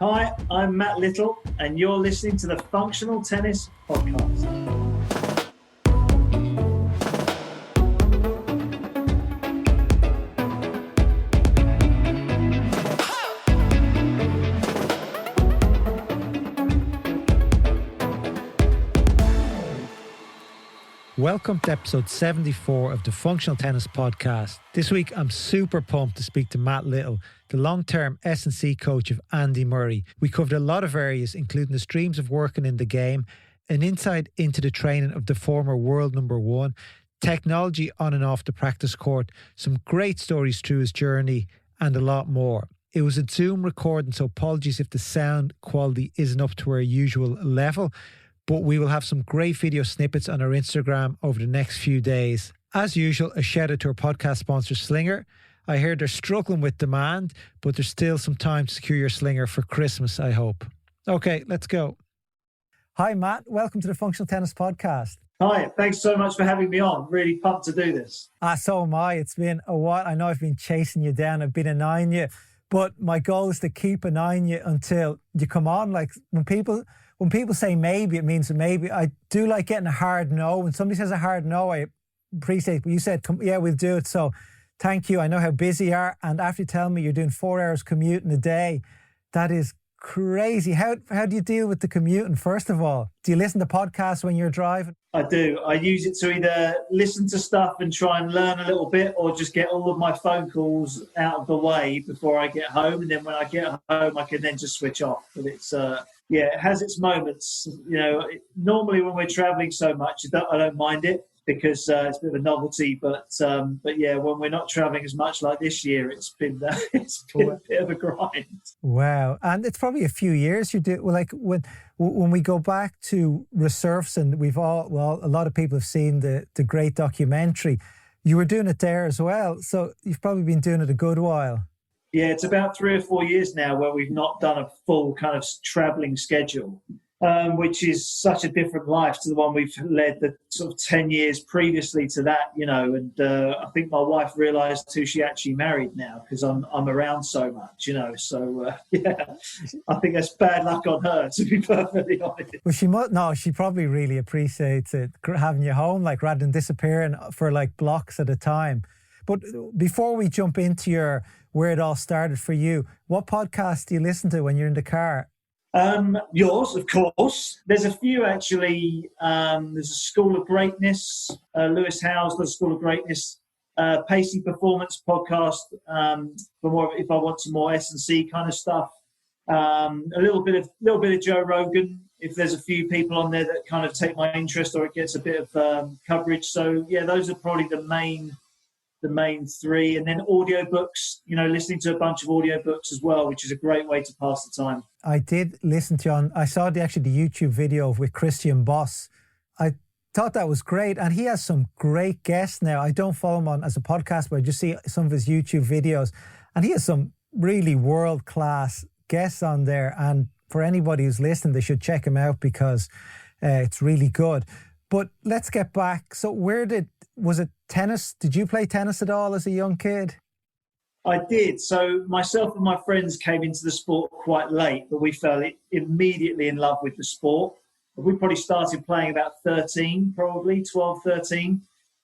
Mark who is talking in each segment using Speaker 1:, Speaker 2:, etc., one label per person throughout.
Speaker 1: Hi, I'm Matt Little, and you're listening to the Functional Tennis Podcast.
Speaker 2: Welcome to episode 74 of the Functional Tennis Podcast. This week, I'm super pumped to speak to Matt Little, the long-term S&C coach of Andy Murray. We covered a lot of areas, including the streams of working in the game, an insight into the training of the former world number one, technology on and off the practice court, some great stories through his journey, and a lot more. It was a Zoom recording, so apologies if the sound quality isn't up to our usual level, but we will have some great video snippets on our Instagram over the next few days. As usual, a shout out to our podcast sponsor, Slinger. I heard they're struggling with demand, but there's still some time to secure your Slinger for Christmas, I hope. Okay, let's go. Hi, Matt. Welcome to the Functional Tennis Podcast.
Speaker 1: Hi, thanks so much for having me on. Really pumped to do this.
Speaker 2: So am I. It's been a while. I know I've been chasing you down. I've been annoying you, but my goal is to keep annoying you until you come on. Like when people say maybe, it means maybe. I do like getting a hard no. When somebody says a hard no, I appreciate it. But you said, yeah, we'll do it. So thank you. I know how busy you are. And after you tell me you're doing 4 hours commuting a day, that is crazy. How do you deal with the commuting, first of all? Do you listen to podcasts when you're driving?
Speaker 1: I do. I use it to either listen to stuff and try and learn a little bit, or just get all of my phone calls out of the way before I get home. And then when I get home, I can then just switch off. But it's... yeah, it has its moments. You know, normally when we're traveling so much, I don't mind it because it's a bit of a novelty. But yeah, when we're not traveling as much like this year, it's been a bit of a grind. Wow,
Speaker 2: and it's probably a few years you do. Well, like when we go back to Resurfacing, a lot of people have seen the great documentary. You were doing it there as well, so you've probably been doing it a good while.
Speaker 1: Yeah, it's about 3 or 4 years now where we've not done a full kind of travelling schedule, which is such a different life to the one we've led the sort of 10 years previously to that, you know. And I think my wife realised who she actually married now because I'm around so much, you know. So, yeah, I think that's bad luck on her, to be perfectly honest.
Speaker 2: Well, she probably really appreciates it, having you home, like rather than disappearing for like blocks at a time. But before we jump into where it all started for you, what podcast do you listen to when you're in the car?
Speaker 1: Yours, of course. There's a few actually. There's a School of Greatness. Lewis Howes does School of Greatness. Pacey Performance podcast. For more, if I want some more S&C kind of stuff. A little bit of Joe Rogan. If there's a few people on there that kind of take my interest, or it gets a bit of coverage. So yeah, those are probably the main three. And then audiobooks, you know, listening to a bunch of audiobooks as well, which is a great way to pass the time.
Speaker 2: I did listen to I saw the YouTube video with Christian Boss. I thought that was great. And he has some great guests now. I don't follow him on as a podcast, but I just see some of his YouTube videos. And he has some really world-class guests on there. And for anybody who's listening, they should check him out because it's really good. But let's get back. So was it tennis? Did you play tennis at all as a young kid?
Speaker 1: I did. So myself and my friends came into the sport quite late, but we fell immediately in love with the sport. We probably started playing about 12, 13.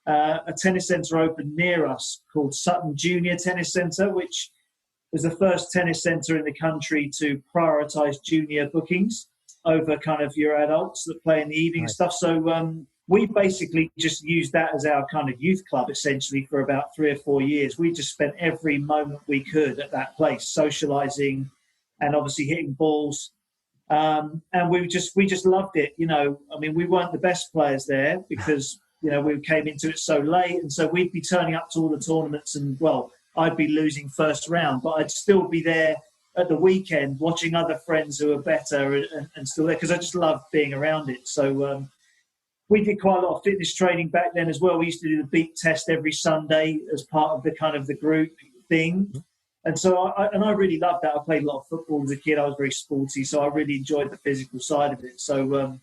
Speaker 1: A tennis centre opened near us called Sutton Junior Tennis Centre, which was the first tennis centre in the country to prioritise junior bookings over kind of your adults that play in the evening and stuff. So we basically just used that as our kind of youth club, essentially, for about 3 or 4 years. We just spent every moment we could at that place, socialising and obviously hitting balls. And we just loved it. You know, I mean, we weren't the best players there because, you know, we came into it so late. And so we'd be turning up to all the tournaments and, well, I'd be losing first round, but I'd still be there at the weekend watching other friends who are better and still there because I just loved being around it. So we did quite a lot of fitness training back then as well. We used to do the beat test every Sunday as part of the kind of the group thing. And so I really loved that. I played a lot of football as a kid. I was very sporty, so I really enjoyed the physical side of it. So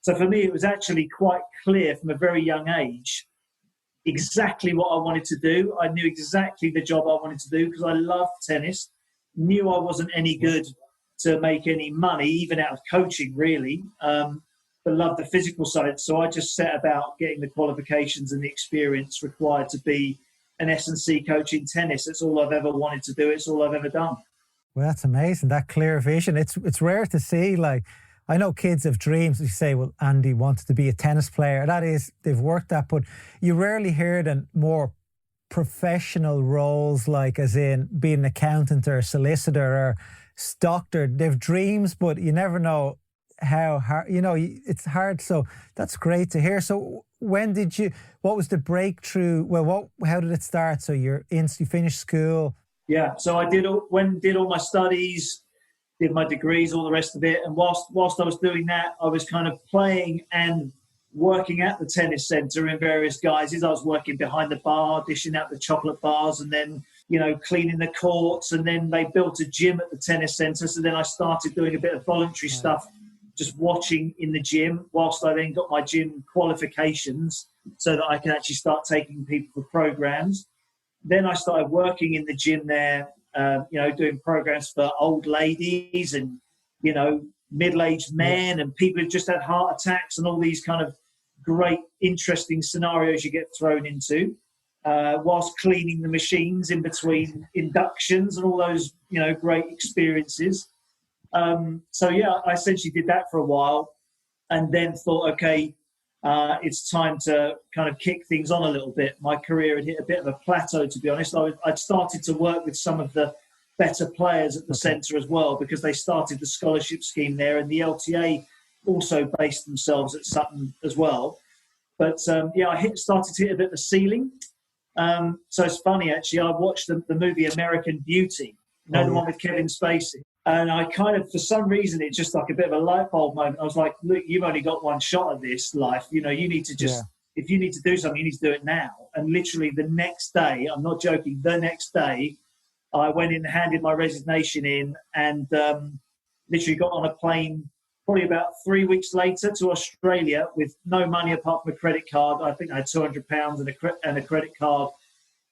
Speaker 1: for me, it was actually quite clear from a very young age exactly what I wanted to do. I knew exactly the job I wanted to do because I loved tennis, knew I wasn't any good to make any money, even out of coaching, really, but loved the physical side. So I just set about getting the qualifications and the experience required to be an S&C coach in tennis. That's all I've ever wanted to do. It's all I've ever done.
Speaker 2: Well, that's amazing, that clear vision. It's rare to see. Like, I know kids have dreams. You say, well, Andy wanted to be a tennis player. That is, they've worked that, but you rarely hear it in more professional roles, like as in being an accountant or a solicitor or doctor. They've dreams, but you never know how hard, it's hard. So that's great to hear. So what was the breakthrough? Well, how did it start? So you finished school.
Speaker 1: Yeah, so I did all my studies, did my degrees, all the rest of it. And whilst I was doing that, I was kind of playing and working at the tennis centre in various guises. I was working behind the bar, dishing out the chocolate bars, and then, cleaning the courts. And then they built a gym at the tennis centre. So then I started doing a bit of voluntary stuff, just watching in the gym, whilst I then got my gym qualifications so that I can actually start taking people for programs. Then I started working in the gym there, doing programs for old ladies and, middle-aged men and people who just had heart attacks and all these kind of great, interesting scenarios you get thrown into, whilst cleaning the machines in between inductions and all those, great experiences. I essentially did that for a while and then thought, okay, it's time to kind of kick things on a little bit. My career had hit a bit of a plateau, to be honest. I'd started to work with some of the better players at the centre as well, because they started the scholarship scheme there, and the LTA also based themselves at Sutton as well. But I started to hit a bit of a ceiling. So it's funny, actually. I watched the movie American Beauty, the one with Kevin Spacey. And I kind of, for some reason, it's just like a bit of a light bulb moment. I was like, look, you've only got one shot at this life. You need to just, if you need to do something, you need to do it now. And literally the next day, I'm not joking, the next day, I went in, handed my resignation in, and literally got on a plane probably about 3 weeks later to Australia with no money apart from a credit card. I think I had £200 and a credit card.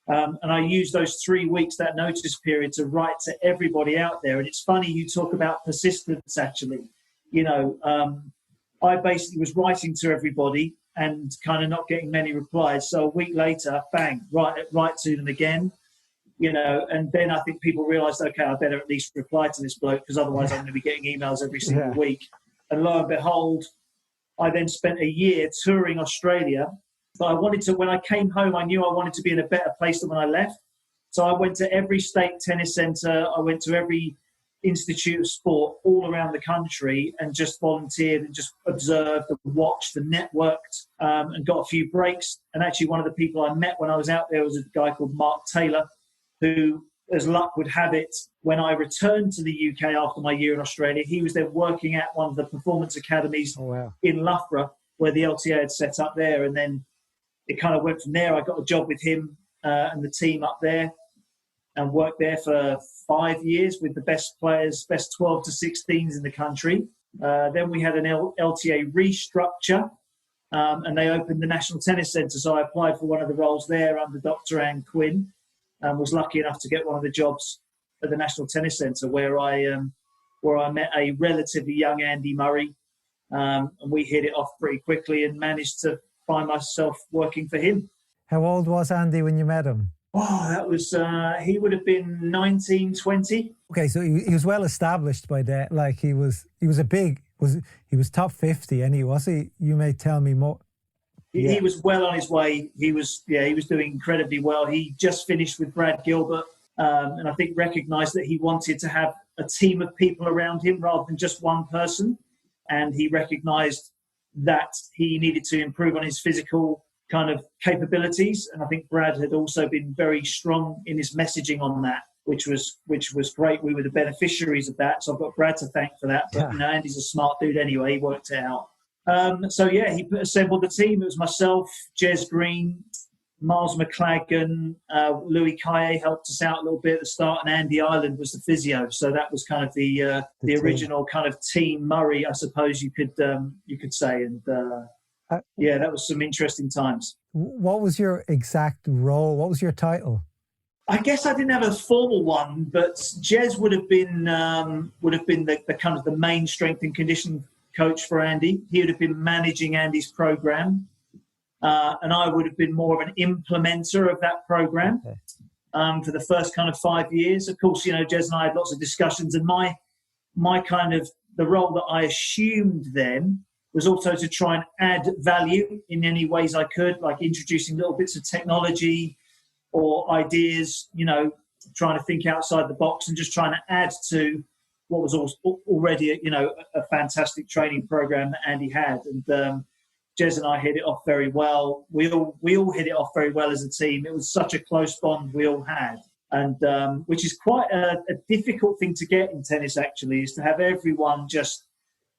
Speaker 1: And I used those 3 weeks, that notice period, to write to everybody out there. And it's funny, you talk about persistence, actually. I basically was writing to everybody and kind of not getting many replies. So a week later, bang, write to them again. And then I think people realised, okay, I better at least reply to this bloke, because otherwise I'm going to be getting emails every single week. And lo and behold, I then spent a year touring Australia. But I wanted to, when I came home, I knew I wanted to be in a better place than when I left. So I went to every state tennis centre. I went to every institute of sport all around the country and just volunteered and just observed and watched and networked and got a few breaks. And actually one of the people I met when I was out there was a guy called Mark Taylor, who, as luck would have it, when I returned to the UK after my year in Australia, he was there working at one of the performance academies in Loughborough, where the LTA had set up there. And then it kind of went from there. I got a job with him and the team up there and worked there for 5 years with the best players, best 12 to 16s in the country. Then we had an LTA restructure and they opened the National Tennis Centre. So I applied for one of the roles there under Dr. Anne Quinn and was lucky enough to get one of the jobs at the National Tennis Centre where I met a relatively young Andy Murray. And we hit it off pretty quickly and managed to find myself working for him.
Speaker 2: How old was Andy when you met him?
Speaker 1: Oh, that was, he would have been 19, 20.
Speaker 2: Okay, so he was well established by that. Like he was top 50 anyway, was he? You may tell me more.
Speaker 1: He was well on his way. He was doing incredibly well. He just finished with Brad Gilbert and I think recognised that he wanted to have a team of people around him rather than just one person. And he recognised that he needed to improve on his physical kind of capabilities. And I think Brad had also been very strong in his messaging on that, which was great. We were the beneficiaries of that. So I've got Brad to thank for that. But Andy's a smart dude anyway. He worked it out. He assembled the team. It was myself, Jez Green, Miles McLagan, Louis Kaye helped us out a little bit at the start, and Andy Ireland was the physio. So that was kind of the original kind of team Murray, I suppose you could say. And that was some interesting times.
Speaker 2: What was your exact role? What was your title?
Speaker 1: I guess I didn't have a formal one, but Jez would have been the kind of the main strength and conditioning coach for Andy. He would have been managing Andy's program, and I would have been more of an implementer of that program for the first kind of 5 years. Of course, Jez and I had lots of discussions, and my kind of the role that I assumed then was also to try and add value in any ways I could, like introducing little bits of technology or ideas, trying to think outside the box and just trying to add to what was already, a fantastic training program that Andy had. And Jez and I hit it off very well. We all hit it off very well as a team. It was such a close bond we all had. And which is quite a difficult thing to get in tennis, actually, is to have everyone just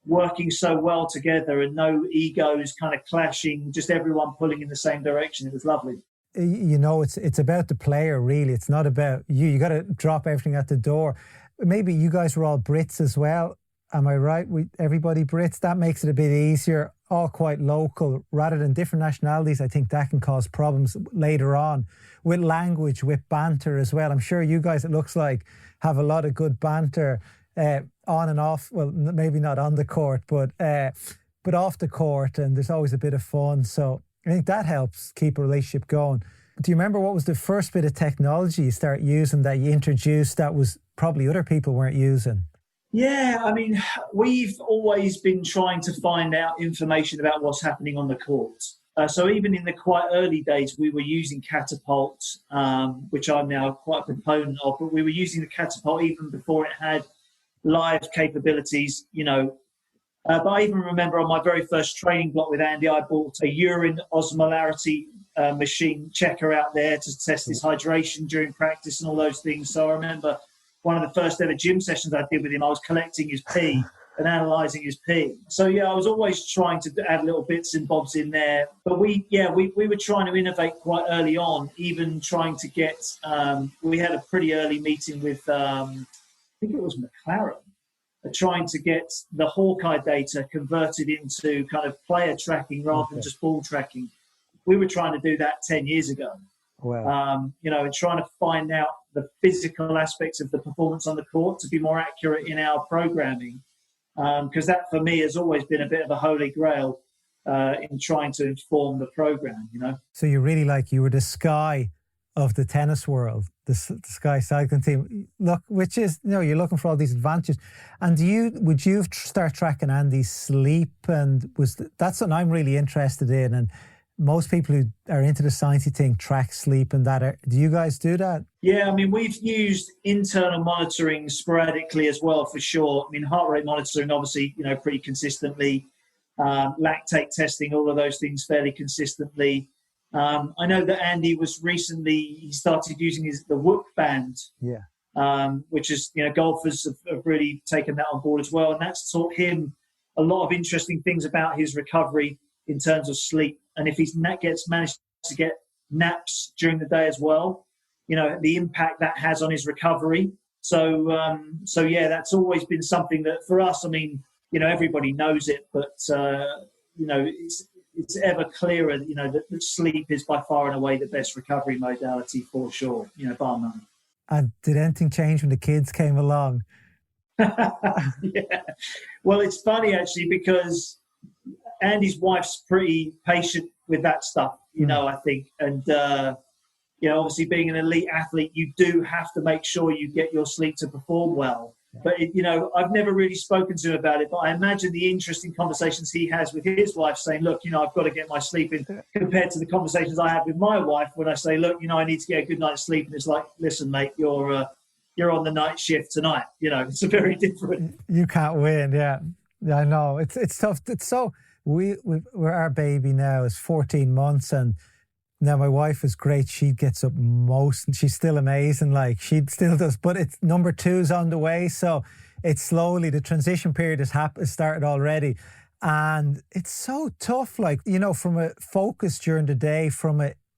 Speaker 1: working so well together and no egos kind of clashing, just everyone pulling in the same direction. It was lovely.
Speaker 2: It's about the player, really. It's not about you. You got to drop everything at the door. Maybe you guys were all Brits as well. Am I right? Everybody Brits. That makes it a bit easier. All quite local rather than different nationalities. I think that can cause problems later on with language, with banter as well. I'm sure you guys, it looks like, have a lot of good banter on and off. Well, maybe not on the court, but off the court. And there's always a bit of fun. So I think that helps keep a relationship going. Do you remember what was the first bit of technology you started using that you introduced that was probably other people weren't using?
Speaker 1: Yeah, I mean, we've always been trying to find out information about what's happening on the court. So even in the quite early days, we were using Catapult, which I'm now quite a proponent of, but we were using the Catapult even before it had live capabilities, But I even remember on my very first training block with Andy, I bought a urine osmolarity machine checker out there to test his hydration during practice and all those things. So I remember one of the first ever gym sessions I did with him, I was collecting his pee and analysing his pee. So, I was always trying to add little bits and bobs in there. But we were trying to innovate quite early on, even trying to get, we had a pretty early meeting with, I think it was McLaren, trying to get the Hawkeye data converted into kind of player tracking rather than just ball tracking. We were trying to do that 10 years ago. Wow. And trying to find out the physical aspects of the performance on the court to be more accurate in our programming. Because that, for me, has always been a bit of a holy grail in trying to inform the program,
Speaker 2: So you really you were the Sky of the tennis world, the Sky cycling team. Look, which is, you're looking for all these advantages. And would you start tracking Andy's sleep? And that's something I'm really interested in. And most people who are into the sciencey thing track sleep and that. Do you guys do that?
Speaker 1: Yeah, I mean, we've used internal monitoring sporadically as well, for sure. I mean, heart rate monitoring, obviously, pretty consistently. Lactate testing, all of those things fairly consistently. I know that Andy was recently, he started using the Whoop band, which is, golfers have really taken that on board as well. And that's taught him a lot of interesting things about his recovery in terms of sleep. And if he's managed to get naps during the day as well, the impact that has on his recovery. So that's always been something that for us, I mean, everybody knows it, but, it's ever clearer, that sleep is by far and away the best recovery modality for sure, bar none.
Speaker 2: And did anything change when the kids came along?
Speaker 1: Yeah. Well, it's funny actually, because Andy's wife's pretty patient with that stuff, I think. And, obviously being an elite athlete, you do have to make sure you get your sleep to perform well. But, I've never really spoken to him about it, but I imagine the interesting conversations he has with his wife saying, look, I've got to get my sleep in, compared to the conversations I have with my wife when I say, look, I need to get a good night's sleep. And it's like, listen, mate, you're on the night shift tonight. It's a very different.
Speaker 2: You can't win. Yeah, I know. It's tough. It's so, our baby now is 14 months and now my wife is great. She gets up most, and she's still amazing. She still does, but it's number 2's on the way. So it's slowly, the transition period has started already. And it's so tough, from a focus during the day,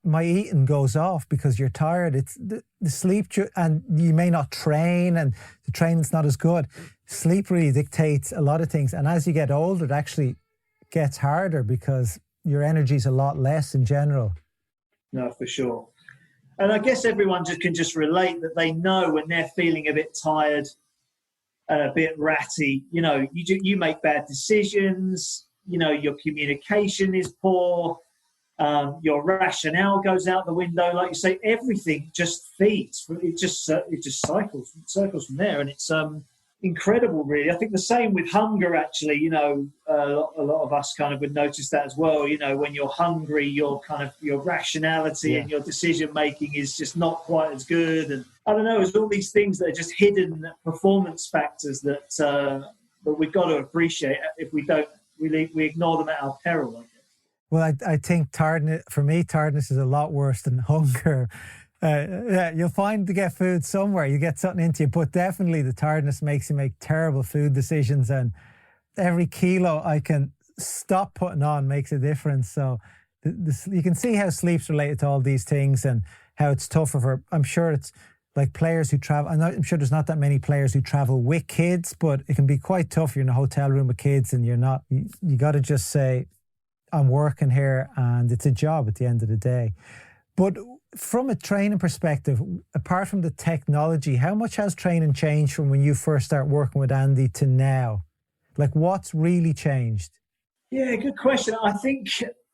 Speaker 2: my eating goes off because you're tired. It's the sleep, and you may not train and the training's not as good. Sleep really dictates a lot of things. And as you get older, it actually gets harder because your energy is a lot less in general.
Speaker 1: No, for sure. And I guess everyone can just relate that they know when they're feeling a bit tired and a bit ratty, you make bad decisions, your communication is poor, your rationale goes out the window. Like you say, everything just feeds. It just cycles from there, and it's incredible, really. I think the same with hunger, actually. A lot of us kind of would notice that as well. When you're hungry, your rationality and your decision making is just not quite as good. And I don't know, there's all these things that are just hidden performance factors that we've got to appreciate. If we don't, we ignore them at our peril, I guess.
Speaker 2: Well, I think tiredness is a lot worse than hunger. You'll find to get food somewhere, you get something into you, but definitely the tiredness makes you make terrible food decisions, and every kilo I can stop putting on makes a difference. So you can see how sleep's related to all these things and how it's tougher for, I'm sure it's like players who travel. I'm sure there's not that many players who travel with kids, but it can be quite tough. You're in a hotel room with kids and you got to just say, I'm working here and it's a job at the end of the day. But from a training perspective, apart from the technology, how much has training changed from when you first start working with Andy to now? Like, what's really changed?
Speaker 1: Yeah, good question. I think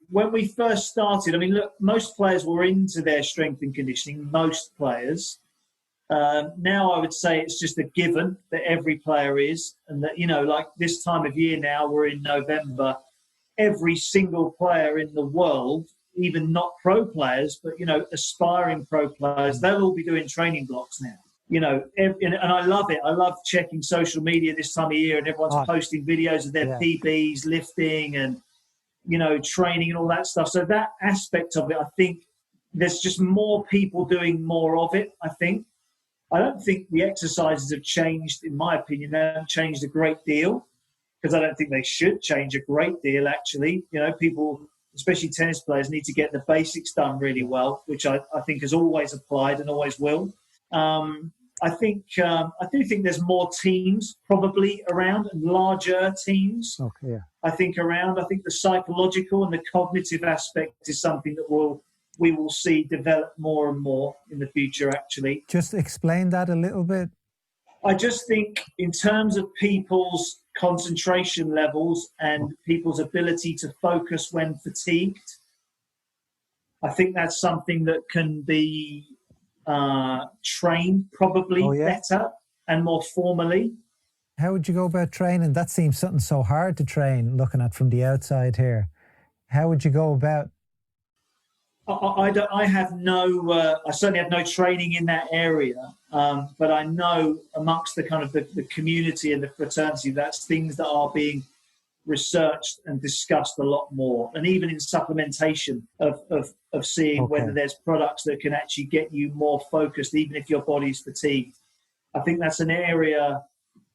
Speaker 1: when we first started, look, most players were into their strength and conditioning, most players. Now I would say it's just a given that every player is, and that, like this time of year now, we're in November, every single player in the world, even not pro players, but, aspiring pro players, they'll all be doing training blocks now. And I love it. I love checking social media this time of year, and everyone's posting videos of their PBs, lifting and, training and all that stuff. So that aspect of it, I think there's just more people doing more of it, I think. I don't think the exercises have changed, in my opinion. They haven't changed a great deal, because I don't think they should change a great deal, actually. People, especially tennis players, need to get the basics done really well, which I think has always applied and always will. I do think there's more teams probably around, and larger teams.
Speaker 2: Okay, yeah.
Speaker 1: I think the psychological and the cognitive aspect is something that we will see develop more and more in the future, actually.
Speaker 2: Just explain that a little bit.
Speaker 1: I just think in terms of people's concentration levels and people's ability to focus when fatigued, I think that's something that can be trained probably better and more formally.
Speaker 2: How would you go about training? That seems something so hard to train, looking at from the outside here. How would you go about?
Speaker 1: I certainly have no training in that area, but I know amongst the community and the fraternity, that's things that are being researched and discussed a lot more, and even in supplementation of seeing whether there's products that can actually get you more focused, even if your body's fatigued. I think that's an area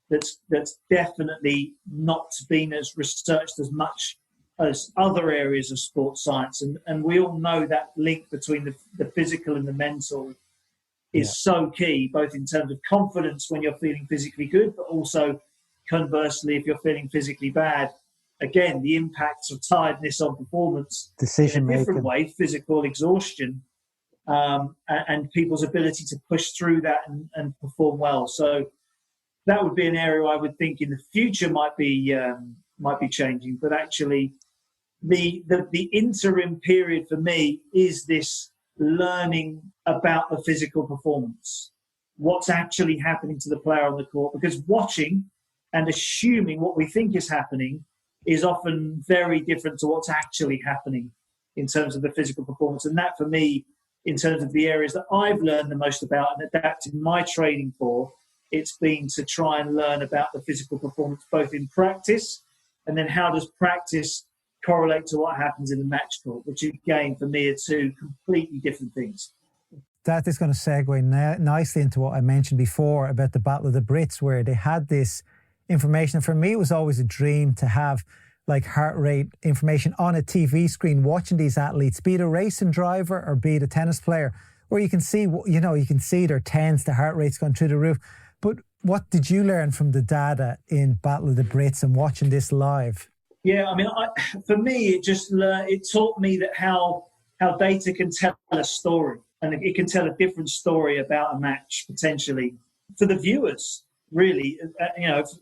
Speaker 1: that's definitely not been as researched as much as other areas of sports science, and we all know that link between the physical and the mental is so key, both in terms of confidence when you're feeling physically good, but also conversely, if you're feeling physically bad, again, the impacts of tiredness on performance,
Speaker 2: decision
Speaker 1: in a different
Speaker 2: making,
Speaker 1: way, physical exhaustion, and people's ability to push through that and perform well. So that would be an area I would think in the future might be changing, but actually the interim period for me is this learning about the physical performance, what's actually happening to the player on the court, because watching and assuming what we think is happening is often very different to what's actually happening in terms of the physical performance. And that, for me, in terms of the areas that I've learned the most about and adapted my training for, it's been to try and learn about the physical performance, both in practice, and then how does practice correlate to what happens in the match court, which again, for me, are two completely different things.
Speaker 2: That is going to segue nicely into what I mentioned before about the Battle of the Brits, where they had this information. For me, it was always a dream to have like heart rate information on a TV screen, watching these athletes, be it a racing driver or be it a tennis player, where you can see, you can see their tens, the heart rates going through the roof. But what did you learn from the data in Battle of the Brits and watching this live?
Speaker 1: Yeah, I mean, for me, it taught me that how data can tell a story. and it can tell a different story about a match potentially for the viewers. Really,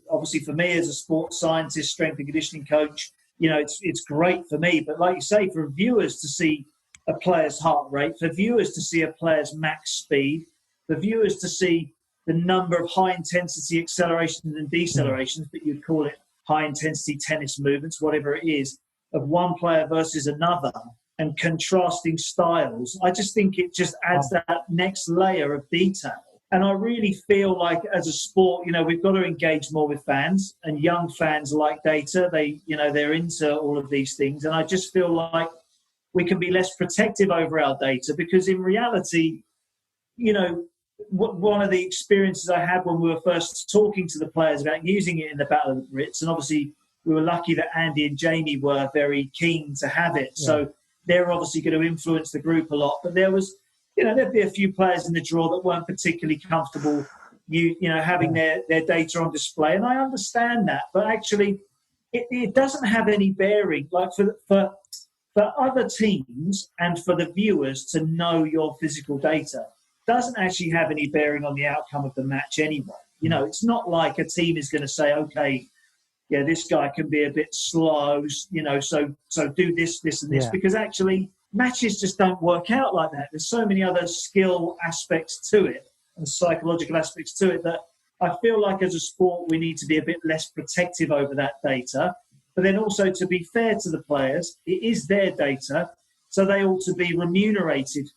Speaker 1: obviously for me as a sports scientist, strength and conditioning coach, it's great for me. But like you say, for viewers to see a player's heart rate, for viewers to see a player's max speed, for viewers to see the number of high-intensity accelerations and decelerations, but you'd call it high-intensity tennis movements, whatever it is, of one player versus another, and contrasting styles, I just think it just adds that next layer of detail. And I really feel like as a sport, we've got to engage more with fans, and young fans like data. They're into all of these things. And I just feel like we can be less protective over our data, because in reality, one of the experiences I had when we were first talking to the players about using it in the Battle of the Brits, and obviously we were lucky that Andy and Jamie were very keen to have it. Yeah. So they're obviously going to influence the group a lot. But there was, there'd be a few players in the draw that weren't particularly comfortable, having their data on display. And I understand that. But actually, it doesn't have any bearing. Like for other teams and for the viewers to know your physical data doesn't actually have any bearing on the outcome of the match anyway. It's not like a team is going to say, okay, yeah, this guy can be a bit slow, so do this, and this, because actually matches just don't work out like that. There's so many other skill aspects to it and psychological aspects to it that I feel like as a sport we need to be a bit less protective over that data. But then also, to be fair to the players, it is their data, so they ought to be remunerated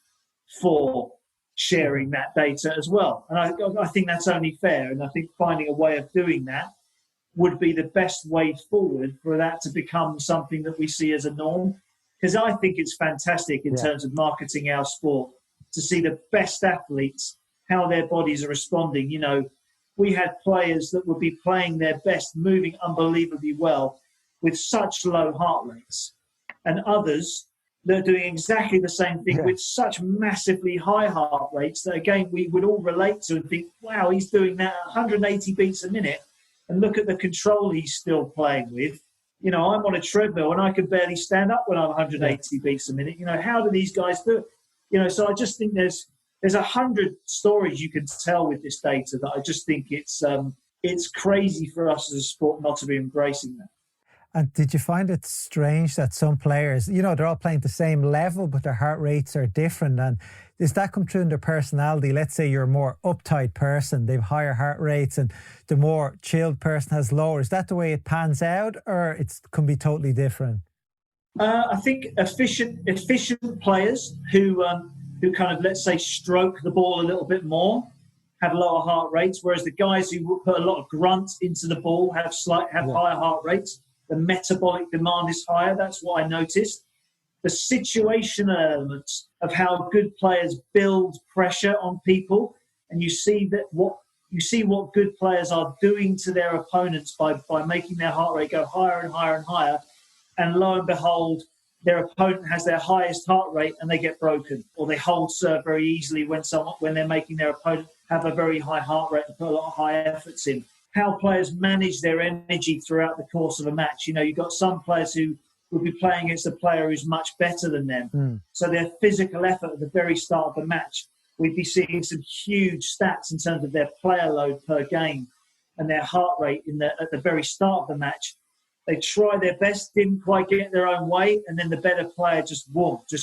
Speaker 1: for sharing that data as well. And I think that's only fair, and I think finding a way of doing that would be the best way forward for that to become something that we see as a norm. Because I think it's fantastic in terms of marketing our sport to see the best athletes, how their bodies are responding. We had players that would be playing their best, moving unbelievably well with such low heart rates, and others that are doing exactly the same thing with such massively high heart rates that, again, we would all relate to and think, wow, he's doing that at 180 beats a minute. And look at the control he's still playing with. I'm on a treadmill and I can barely stand up when I'm 180 beats a minute. How do these guys do it? So I just think there's 100 stories you can tell with this data that I just think it's crazy for us as a sport not to be embracing that.
Speaker 2: And did you find it strange that some players, they're all playing the same level, but their heart rates are different? And does that come through in their personality? Let's say you're a more uptight person, they've higher heart rates, and the more chilled person has lower. Is that the way it pans out, or it can be totally different?
Speaker 1: I think efficient players who kind of, let's say, stroke the ball a little bit more have lower heart rates, whereas the guys who put a lot of grunt into the ball have higher heart rates. The metabolic demand is higher. That's what I noticed. The situational elements of how good players build pressure on people, and you see what good players are doing to their opponents by making their heart rate go higher and higher and higher, and lo and behold, their opponent has their highest heart rate and they get broken, or they hold serve very easily when they're making their opponent have a very high heart rate and put a lot of high efforts in. How players manage their energy throughout the course of a match. You've got some players who will be playing against a player who's much better than them. So their physical effort at the very start of the match, we'd be seeing some huge stats in terms of their player load per game and their heart rate at the very start of the match. They try their best, didn't quite get their own way, and then the better player just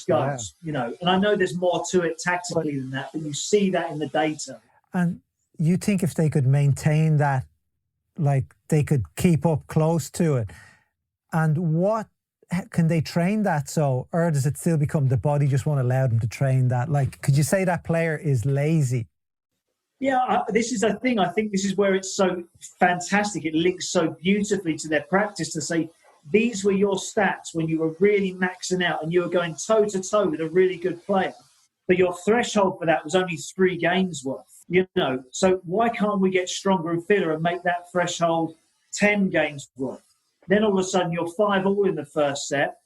Speaker 1: goes. And I know there's more to it tactically than that, but you see that in the data.
Speaker 2: And you think if they could maintain that, like they could keep up close to it, and what can they train that or does it still become the body just won't allow them to train that? Like, could you say that player is lazy?
Speaker 1: Yeah, this is a thing. I think this is where it's so fantastic. It links so beautifully to their practice to say, these were your stats when you were really maxing out and you were going toe-to-toe with a really good player. But your threshold for that was only 3 games worth. So why can't we get stronger and fitter and make that threshold 10 games worth? Then all of a sudden you're 5-all in the first set,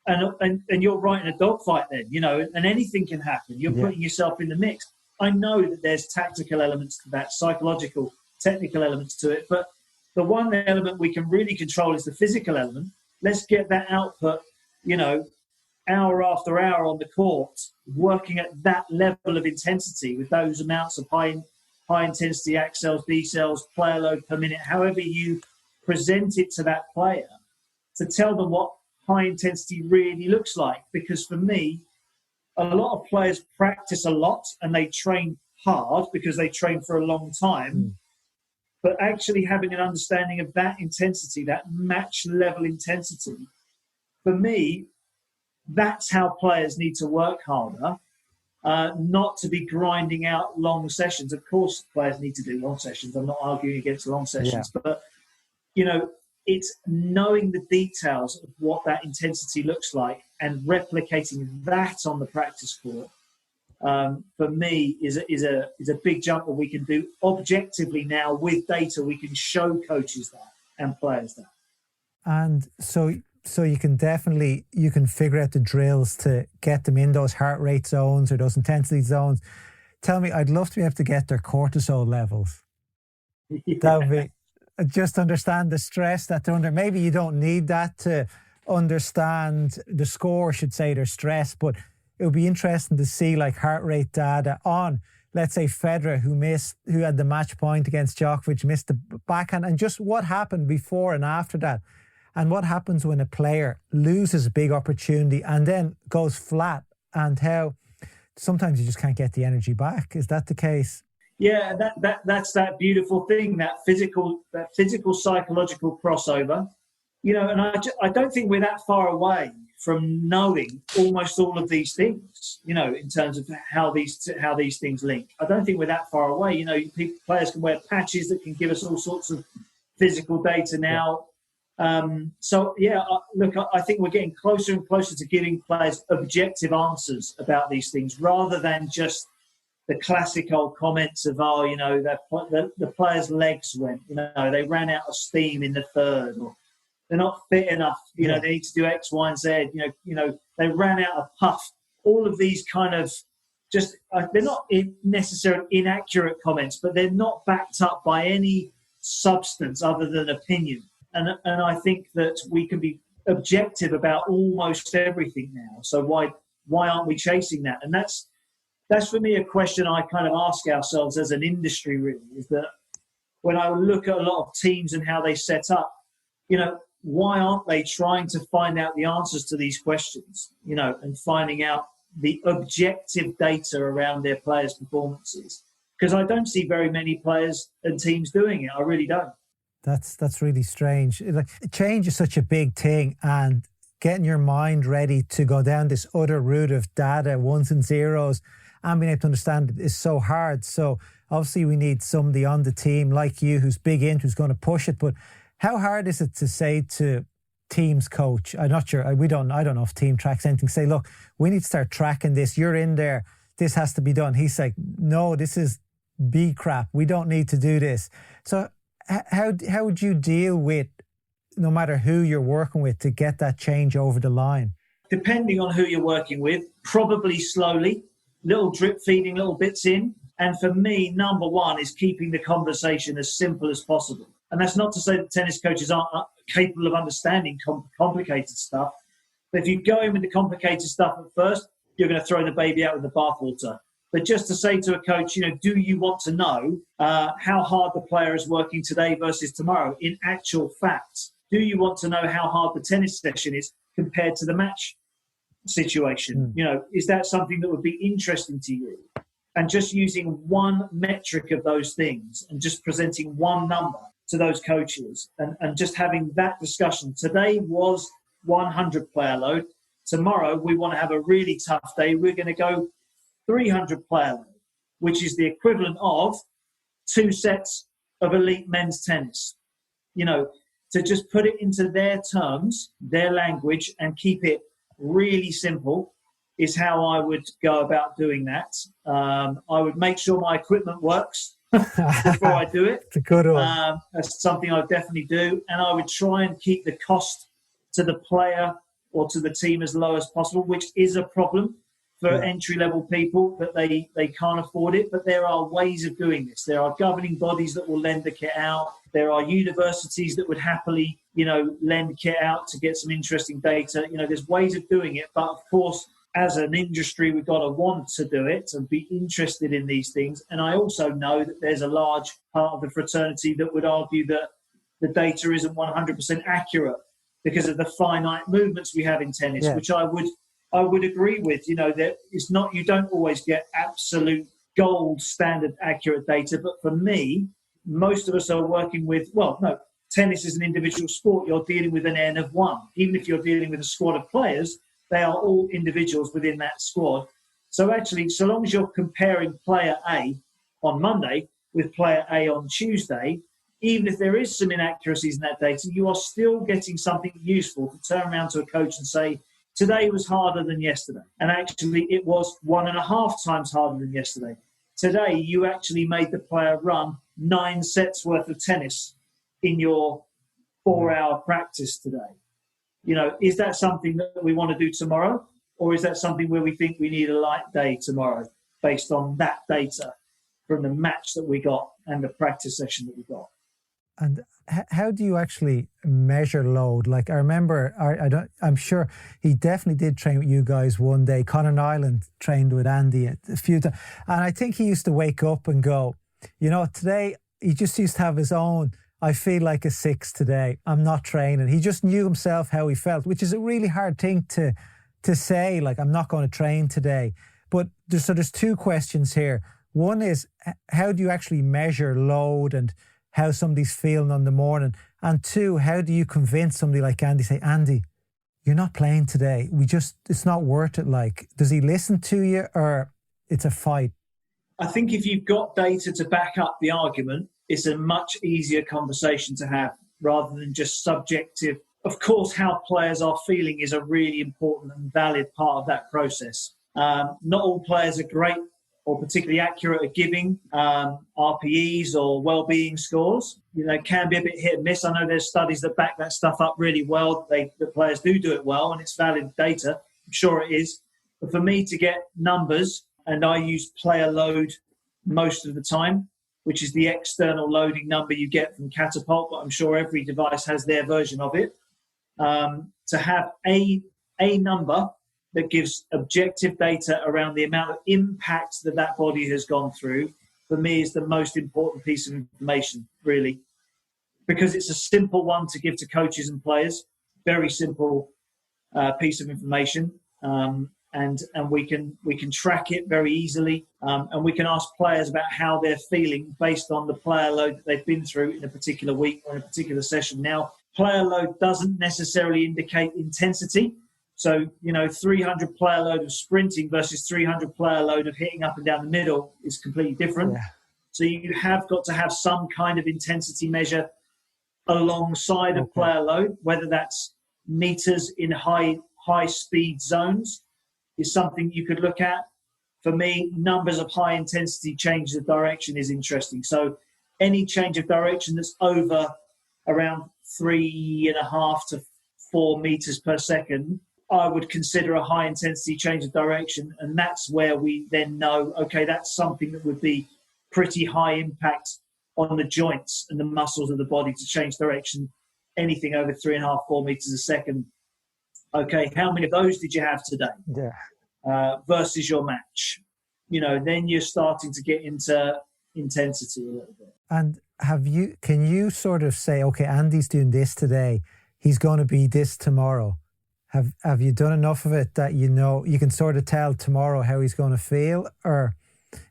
Speaker 1: and you're right in a dogfight then, and anything can happen. You're putting yourself in the mix. I know that there's tactical elements to that, psychological, technical elements to it, but the one element we can really control is the physical element. Let's get that output, hour after hour on the court, working at that level of intensity with those amounts of high intensity accels, decels, player load per minute, however you present it to that player, to tell them what high intensity really looks like. Because for me, a lot of players practice a lot and they train hard because they train for a long time. But actually having an understanding of that intensity, that match level intensity, for me, that's how players need to work harder, not to be grinding out long sessions. Of course, players need to do long sessions. I'm not arguing against long sessions, but, you know, it's knowing the details of what that intensity looks like and replicating that on the practice court. For me, is a big jump that we can do objectively now with data. We can show coaches that and players that.
Speaker 2: And so you can figure out the drills to get them in those heart rate zones or those intensity zones. Tell me, I'd love to be able to get their cortisol levels. Yeah. That would be, just understand the stress that they're under. Maybe you don't need that to understand the score, should say, their stress, but it would be interesting to see like heart rate data on, let's say, Federer, who had the match point against Djokovic, missed the backhand, and just what happened before and after that. And what happens when a player loses a big opportunity and then goes flat, and how sometimes you just can't get the energy back. Is that the case?
Speaker 1: Yeah, that's that beautiful thing, that physical psychological crossover. You know, and I don't think we're that far away from knowing almost all of these things, you know, in terms of how these things link. I don't think we're that far away. You know, players can wear patches that can give us all sorts of physical data now. Look, I think we're getting closer and closer to giving players objective answers about these things, rather than just the classic old comments of, the player's legs went, they ran out of steam in the third, or they're not fit enough, they need to do X, Y, and Z, they ran out of puff. All of these kind of just, they're not necessarily inaccurate comments, but they're not backed up by any substance other than opinion. And I think that we can be objective about almost everything now. So why aren't we chasing that? And that's for me a question I kind of ask ourselves as an industry, really, is that when I look at a lot of teams and how they set up, why aren't they trying to find out the answers to these questions, and finding out the objective data around their players' performances? Because I don't see very many players and teams doing it. I really don't.
Speaker 2: That's really strange. Change is such a big thing, and getting your mind ready to go down this other route of data, ones and zeros, and being able to understand it is so hard. So obviously we need somebody on the team like you who's big into, who's going to push it. But how hard is it to say to teams coach, I'm not sure, I don't know if team tracks anything, say, look, we need to start tracking this. You're in there. This has to be done. He's like, no, this is B crap. We don't need to do this. So how would you deal with, no matter who you're working with, to get that change over the line?
Speaker 1: Depending on who you're working with, probably slowly, little drip feeding, little bits in. And for me, number one is keeping the conversation as simple as possible. And that's not to say that tennis coaches aren't capable of understanding complicated stuff. But if you go in with the complicated stuff at first, you're going to throw the baby out with the bathwater. But just to say to a coach, do you want to know how hard the player is working today versus tomorrow? In actual fact, do you want to know how hard the tennis session is compared to the match situation? Is that something that would be interesting to you? And just using one metric of those things and just presenting one number to those coaches and just having that discussion. Today was 100 player load. Tomorrow we want to have a really tough day. We're going to go 300 player load, which is the equivalent of 2 sets of elite men's tennis. To just put it into their terms, their language, and keep it really simple is how I would go about doing that. I would make sure my equipment works before I do it.
Speaker 2: It's a good one.
Speaker 1: That's something I would definitely do. And I would try and keep the cost to the player or to the team as low as possible, which is a problem for entry-level people, that they can't afford it. But there are ways of doing this. There are governing bodies that will lend the kit out. There are universities that would happily, lend kit out to get some interesting data. There's ways of doing it. But of course, as an industry, we've got to want to do it and be interested in these things. And I also know that there's a large part of the fraternity that would argue that the data isn't 100% accurate because of the finite movements we have in tennis, which I would agree with. That it's not, you don't always get absolute gold standard accurate data. But for me, most of us are working with, tennis is an individual sport. You're dealing with an N of one. Even if you're dealing with a squad of players, they are all individuals within that squad. So actually, so long as you're comparing player A on Monday with player A on Tuesday, even if there is some inaccuracies in that data, you are still getting something useful to turn around to a coach and say, today was harder than yesterday. And actually, it was 1.5 times harder than yesterday. Today, you actually made the player run 9 sets worth of tennis in your 4-hour practice today. Is that something that we want to do tomorrow? Or is that something where we think we need a light day tomorrow based on that data from the match that we got and the practice session that we got?
Speaker 2: And how do you actually measure load? Like, I remember, I'm sure he definitely did train with you guys one day. Conor Nyland trained with Andy a few times. And I think he used to wake up and go, today he just used to have his own, I feel like a 6 today. I'm not training. He just knew himself how he felt, which is a really hard thing to say, like, I'm not going to train today. But there's 2 questions here. One is, how do you actually measure load and how somebody's feeling on the morning? And 2, how do you convince somebody like Andy, say, Andy, you're not playing today. It's not worth it. Like, does he listen to you, or it's a fight?
Speaker 1: I think if you've got data to back up the argument, it's a much easier conversation to have rather than just subjective. Of course, how players are feeling is a really important and valid part of that process. Not all players are great or particularly accurate at giving RPEs or well-being scores. It can be a bit hit and miss. I know there's studies that back that stuff up really well. The players do it well, and it's valid data. I'm sure it is. But for me to get numbers, and I use player load most of the time, which is the external loading number you get from Catapult, but I'm sure every device has their version of it. To have a number that gives objective data around the amount of impact that body has gone through, for me, is the most important piece of information, really. Because it's a simple one to give to coaches and players, very simple piece of information. And we can track it very easily, and we can ask players about how they're feeling based on the player load that they've been through in a particular week or in a particular session. Now, player load doesn't necessarily indicate intensity. So, 300 player load of sprinting versus 300 player load of hitting up and down the middle is completely different. Yeah. So you have got to have some kind of intensity measure alongside of player load, whether that's meters in high speed zones is something you could look at. For me, numbers of high intensity changes of direction is interesting. So any change of direction that's over around 3.5 to 4 meters per second, I would consider a high intensity change of direction. And that's where we then know, okay, that's something that would be pretty high impact on the joints and the muscles of the body to change direction. Anything over 3.5, 4 meters a second. Okay, how many of those did you have today?
Speaker 2: Yeah.
Speaker 1: Versus your match. Then you're starting to get into intensity a little bit.
Speaker 2: And can you sort of say, okay, Andy's doing this today, he's going to be this tomorrow? Have you done enough of it that you can sort of tell tomorrow how he's going to feel, or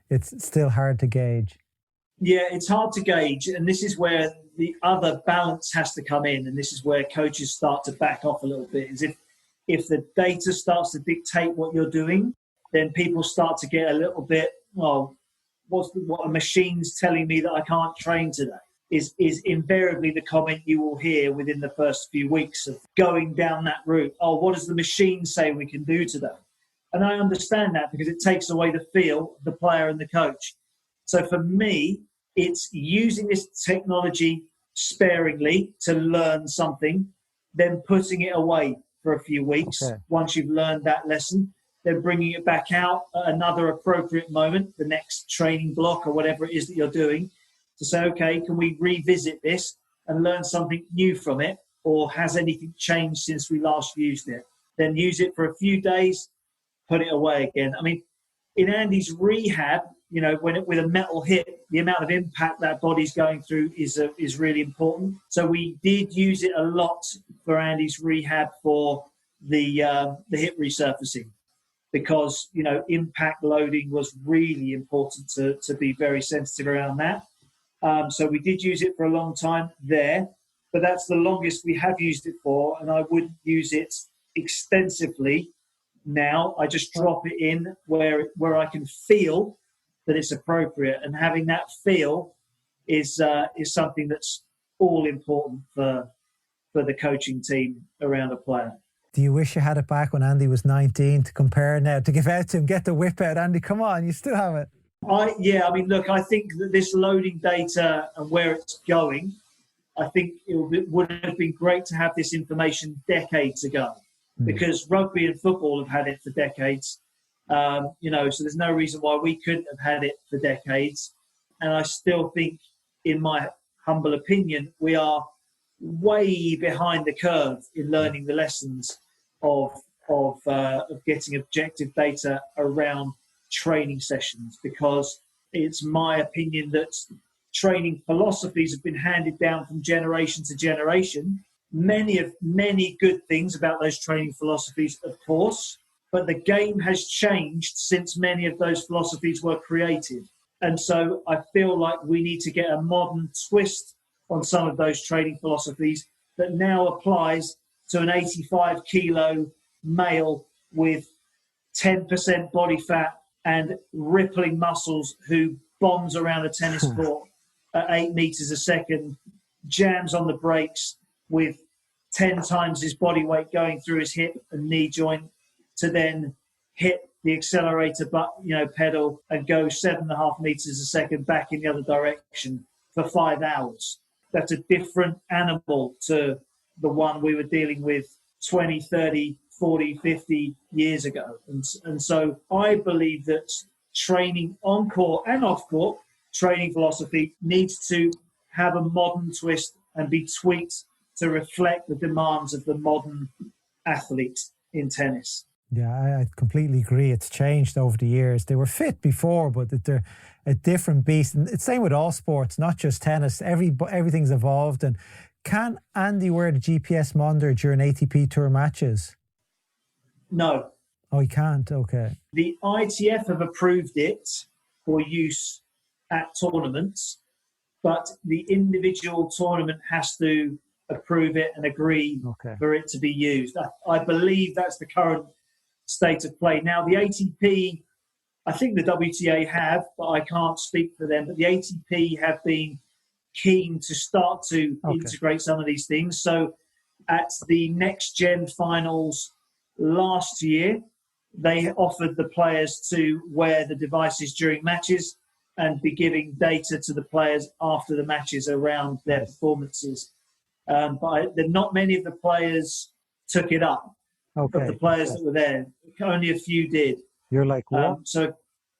Speaker 2: it's still hard to gauge?
Speaker 1: Yeah, it's hard to gauge, and this is where the other balance has to come in, and this is where coaches start to back off a little bit, is if the data starts to dictate what you're doing, then people start to get a little bit, well, what a machine's telling me that I can't train today is invariably the comment you will hear within the first few weeks of going down that route. Oh, what does the machine say we can do today? And I understand that because it takes away the feel of the player and the coach. So for me, it's using this technology sparingly to learn something, then putting it away for a few weeks. Okay. Once you've learned that lesson, then bringing it back out at another appropriate moment, the next training block or whatever it is that you're doing, to say, okay, can we revisit this and learn something new from it? or has anything changed since we last used it? Then use it for a few days, put it away again. I mean, in Andy's rehab, with a metal hip, the amount of impact that body's going through is really important. So we did use it a lot for Andy's rehab for the hip resurfacing, because impact loading was really important to be very sensitive around that. So we did use it for a long time there, but that's the longest we have used it for, and I wouldn't use it extensively now. I just drop it in where I can feel that it's appropriate, and having that feel is something that's all important for the coaching team around a player.
Speaker 2: Do you wish you had it back when Andy was 19 to compare now, to give out to him, get the whip out? Andy, come on, you still have it.
Speaker 1: Look, I think that this loading data and where it's going, I think would have been great to have this information decades ago, because rugby and football have had it for decades. So there's no reason why we couldn't have had it for decades. And I still think, in my humble opinion, we are way behind the curve in learning the lessons of getting objective data around training sessions, because it's my opinion that training philosophies have been handed down from generation to generation. Many good things about those training philosophies, of course, but the game has changed since many of those philosophies were created. And so I feel like we need to get a modern twist on some of those training philosophies that now applies to an 85 kilo male with 10% body fat and rippling muscles who bombs around a tennis court at 8 meters a second, jams on the brakes with 10 times his body weight going through his hip and knee joint, to then hit the accelerator pedal and go 7.5 meters a second back in the other direction for 5 hours. That's a different animal to the one we were dealing with 20, 30, 40, 50 years ago. And so I believe that training on court and off court, training philosophy needs to have a modern twist and be tweaked to reflect the demands of the modern athlete in tennis.
Speaker 2: Yeah, I completely agree. It's changed over the years. They were fit before, but they're a different beast. And it's same with all sports, not just tennis. Everything's evolved. And can Andy wear the GPS monitor during ATP Tour matches?
Speaker 1: No.
Speaker 2: Oh, he can't? Okay.
Speaker 1: The ITF have approved it for use at tournaments, but the individual tournament has to approve it and agree for it to be used. I believe that's the current state of play. Now, the ATP, I think the WTA have, but I can't speak for them, but the ATP have been keen to start to integrate some of these things. So at the Next Gen finals last year, they offered the players to wear the devices during matches and be giving data to the players after the matches around their performances. But not many of the players took it up. Of the players that were there, only a few did.
Speaker 2: You're like, what?
Speaker 1: So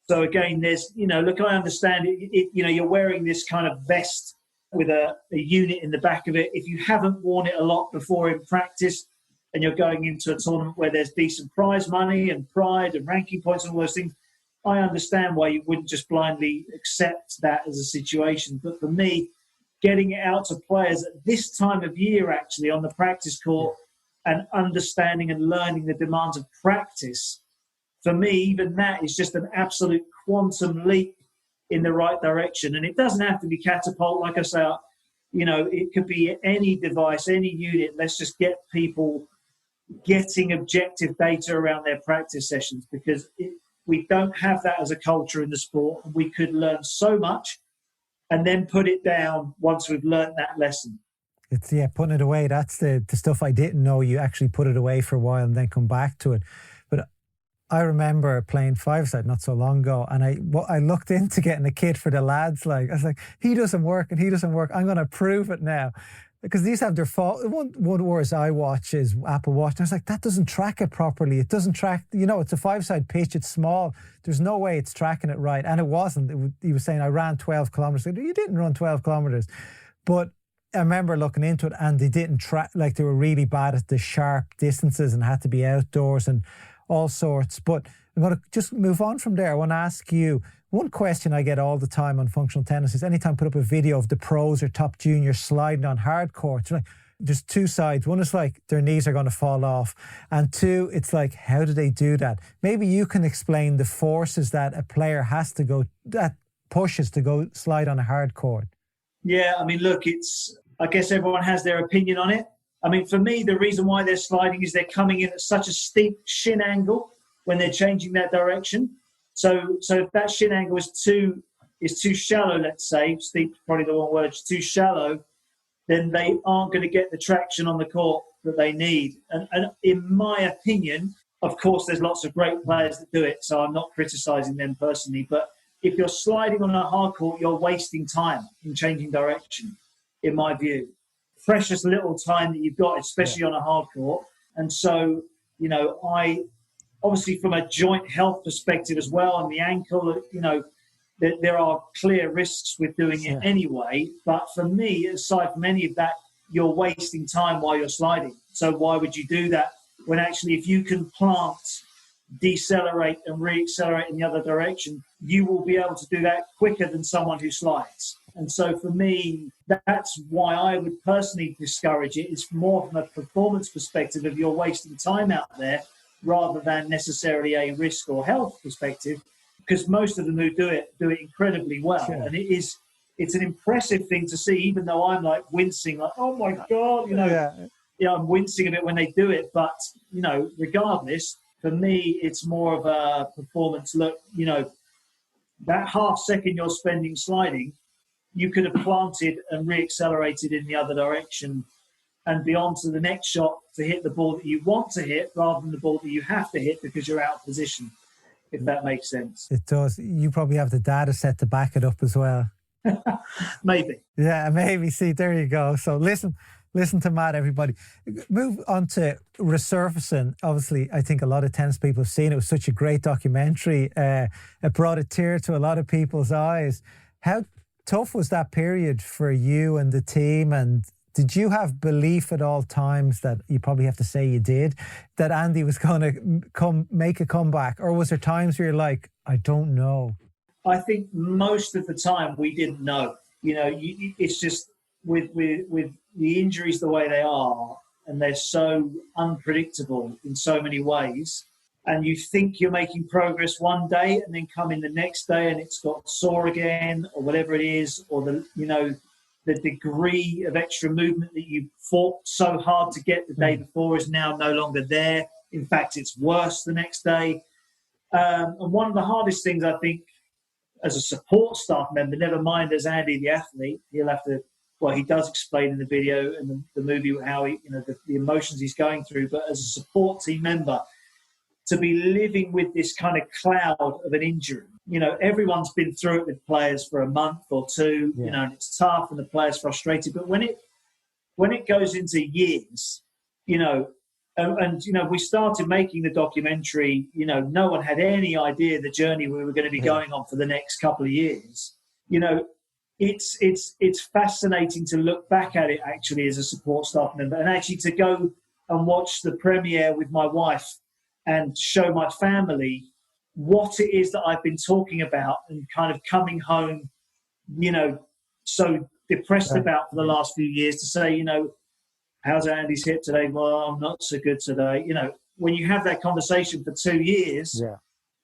Speaker 1: again, there's, look, I understand it. You're wearing this kind of vest with a unit in the back of it. If you haven't worn it a lot before in practice, and you're going into a tournament where there's decent prize money and pride and ranking points and all those things, I understand why you wouldn't just blindly accept that as a situation. But for me, getting it out to players at this time of year, actually, on the practice court, and understanding and learning the demands of practice, for me, even that is just an absolute quantum leap in the right direction. And it doesn't have to be catapult. Like I say, it could be any device, any unit. Let's just get people getting objective data around their practice sessions, because we don't have that as a culture in the sport. And we could learn so much and then put it down once we've learned that lesson.
Speaker 2: It's, putting it away. That's the stuff I didn't know. You actually put it away for a while and then come back to it. But I remember playing five-side not so long ago, and I looked into getting a kit for the lads. I was like, he doesn't work and he doesn't work. I'm going to prove it now. Because these have their fault. One worse I watch is Apple Watch. And I was like, that doesn't track it properly. It doesn't track, it's a five-side pitch. It's small. There's no way it's tracking it right. And it wasn't. He was saying, I ran 12 kilometers. I said, you didn't run 12 kilometers. But I remember looking into it, and they didn't track, like they were really bad at the sharp distances and had to be outdoors and all sorts. But I'm going to just move on from there. I want to ask you, one question I get all the time on functional tennis is anytime I put up a video of the pros or top juniors sliding on hard courts, like, there's two sides. One is like their knees are going to fall off. And two, it's like, how do they do that? Maybe you can explain the forces that a player has to go, that pushes to go slide on a hard court.
Speaker 1: Yeah, I mean, look, I guess everyone has their opinion on it. I mean, for me, the reason why they're sliding is they're coming in at such a steep shin angle when they're changing their direction. So if that shin angle is too shallow, let's say, steep is probably the wrong word, it's too shallow, then they aren't going to get the traction on the court that they need. And in my opinion, of course, there's lots of great players that do it, so I'm not criticising them personally, but if you're sliding on a hard court, you're wasting time in changing direction, in my view. Precious little time that you've got, especially on a hard court. And so, I obviously from a joint health perspective as well, on the ankle, there are clear risks with doing it anyway. But for me, aside from any of that, you're wasting time while you're sliding. So why would you do that when actually if you can plant, decelerate and re-accelerate in the other direction, you will be able to do that quicker than someone who slides. And so for me, that's why I would personally discourage it. It's more from a performance perspective of you're wasting time out there rather than necessarily a risk or health perspective, because most of them who do it incredibly well. Sure. And it's an impressive thing to see, even though I'm like wincing, like, oh my God, I'm wincing a bit when they do it. But, regardless, for me, it's more of a performance look. That half second you're spending sliding, you could have planted and re-accelerated in the other direction and be on to the next shot to hit the ball that you want to hit rather than the ball that you have to hit because you're out of position, if that makes sense.
Speaker 2: It does. You probably have the data set to back it up as well.
Speaker 1: Maybe.
Speaker 2: Yeah, maybe. See, there you go. So listen to Matt, everybody. Move on to Resurfacing. Obviously, I think a lot of tennis people have seen it. It was such a great documentary. It brought a tear to a lot of people's eyes. How tough was that period for you and the team? And did you have belief at all times, that you probably have to say you did, that Andy was going to make a comeback? Or was there times where you're like, I don't know?
Speaker 1: I think most of the time we didn't know. It's just with the injuries the way they are, and they're so unpredictable in so many ways, and you think you're making progress one day and then come in the next day and it's got sore again or whatever it is, or the degree of extra movement that you fought so hard to get the day before is now no longer there. In fact, it's worse the next day. And one of the hardest things, I think, as a support staff member, never mind as Andy the athlete, he'll have to, well, he does explain in the video and the movie how he, the emotions he's going through, but as a support team member, to be living with this kind of cloud of an injury. Everyone's been through it with players for a month or two, and it's tough and the player's frustrated. But when it goes into years, we started making the documentary, no one had any idea the journey we were going to be going on for the next couple of years. It's fascinating to look back at it actually as a support staff member, and actually to go and watch the premiere with my wife and show my family what it is that I've been talking about and kind of coming home, so depressed about for the last few years, to say, how's Andy's hip today? Well, I'm not so good today. When you have that conversation for 2 years,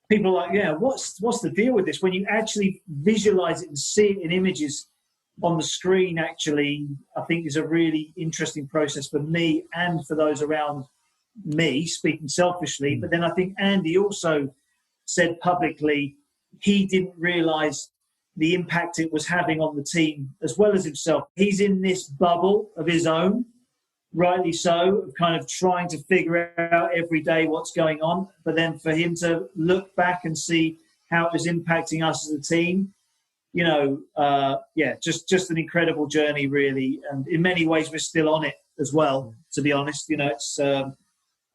Speaker 1: people are like, what's the deal with this? When you actually visualize it and see it in images on the screen, actually, I think is a really interesting process for me and for those around me, speaking selfishly. But then I think Andy also said publicly he didn't realize the impact it was having on the team as well as himself. He's in this bubble of his own, rightly so, of kind of trying to figure out every day what's going on. But then for him to look back and see how it was impacting us as a team, just an incredible journey, really. And in many ways, we're still on it as well, to be honest. It's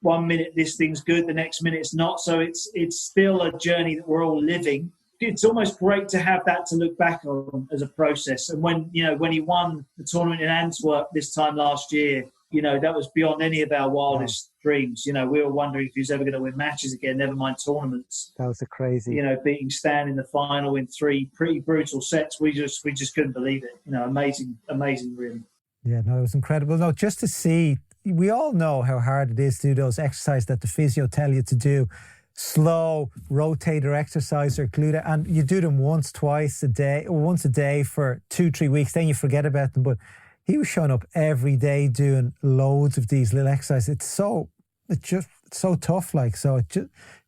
Speaker 1: 1 minute this thing's good, the next minute it's not. So it's still a journey that we're all living. it's almost great to have that to look back on as a process. And when he won the tournament in Antwerp this time last year, that was beyond any of our wildest dreams. We were wondering if he was ever going to win matches again, never mind tournaments.
Speaker 2: That was a crazy.
Speaker 1: Beating Stan in the final in 3 pretty brutal sets. We just couldn't believe it. Amazing, really.
Speaker 2: Yeah, no, it was incredible. No, just to see, we all know how hard it is to do those exercises that the physio tell you to do. Slow rotator exercise or glute, and you do them once a day for 2-3 weeks, then you forget about them. But he was showing up every day doing loads of these little exercises. It's just so tough,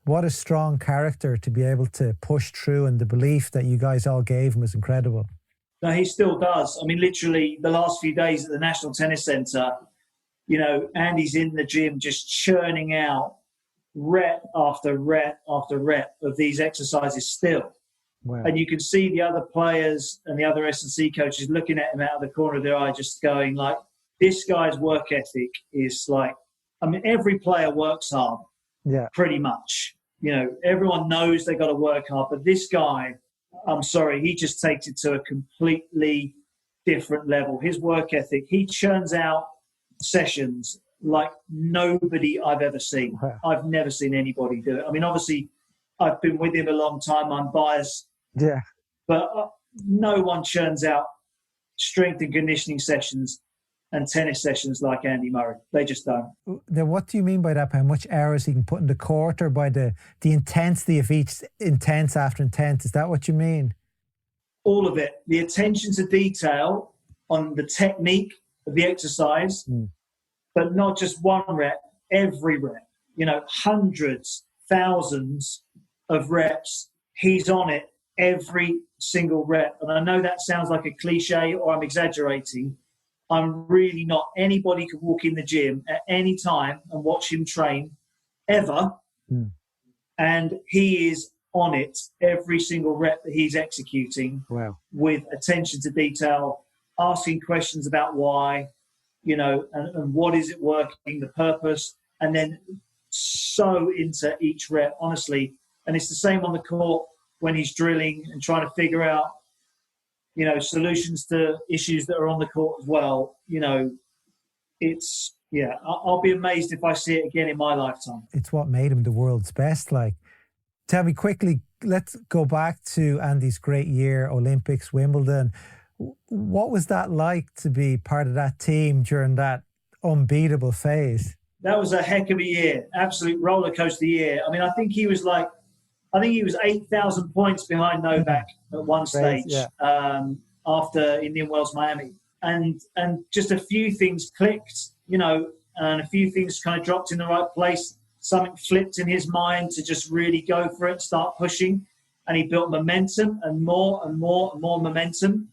Speaker 2: what a strong character to be able to push through, and the belief that you guys all gave him was incredible.
Speaker 1: No, he still does. I mean, literally the last few days at the National Tennis Centre, Andy's in the gym just churning out rep after rep after rep of these exercises still.
Speaker 2: Wow. And
Speaker 1: you can see the other players and the other S&C coaches looking at him out of the corner of their eye, just going like, this guy's work ethic is every player works hard.
Speaker 2: Yeah.
Speaker 1: Pretty much. Everyone knows they got to work hard, but this guy, I'm sorry, he just takes it to a completely different level. His work ethic, he churns out sessions like nobody I've ever seen.
Speaker 2: Wow.
Speaker 1: I've never seen anybody do it. I mean, obviously, I've been with him a long time. I'm biased.
Speaker 2: Yeah.
Speaker 1: But no one churns out strength and conditioning sessions and tennis sessions like Andy Murray. They just don't.
Speaker 2: Now, what do you mean by that? By how much hours he can put in the court, or by the intensity of each intense after intense? Is that what you mean?
Speaker 1: All of it. The attention to detail on the technique of the exercise, but not just one rep, every rep. Hundreds, thousands of reps. He's on it every single rep. And I know that sounds like a cliche or I'm exaggerating. I'm really not. Anybody could walk in the gym at any time and watch him train ever. And he is on it every single rep that he's executing.
Speaker 2: Wow. With
Speaker 1: attention to detail, asking questions about why, and what is it working, the purpose, and then so into each rep, honestly. And it's the same on the court when he's drilling and trying to figure out, solutions to issues that are on the court as well. I'll be amazed if I see it again in my lifetime.
Speaker 2: It's what made him the world's best. Tell me quickly, let's go back to Andy's great year, Olympics, Wimbledon. What was that like to be part of that team during that unbeatable phase?
Speaker 1: That was a heck of a year, absolute roller coaster year. I mean, I think he was 8,000 points behind Novak at one stage after Indian Wells, Miami. And just a few things clicked, and a few things kind of dropped in the right place. Something flipped in his mind to just really go for it, start pushing. And he built momentum and more momentum.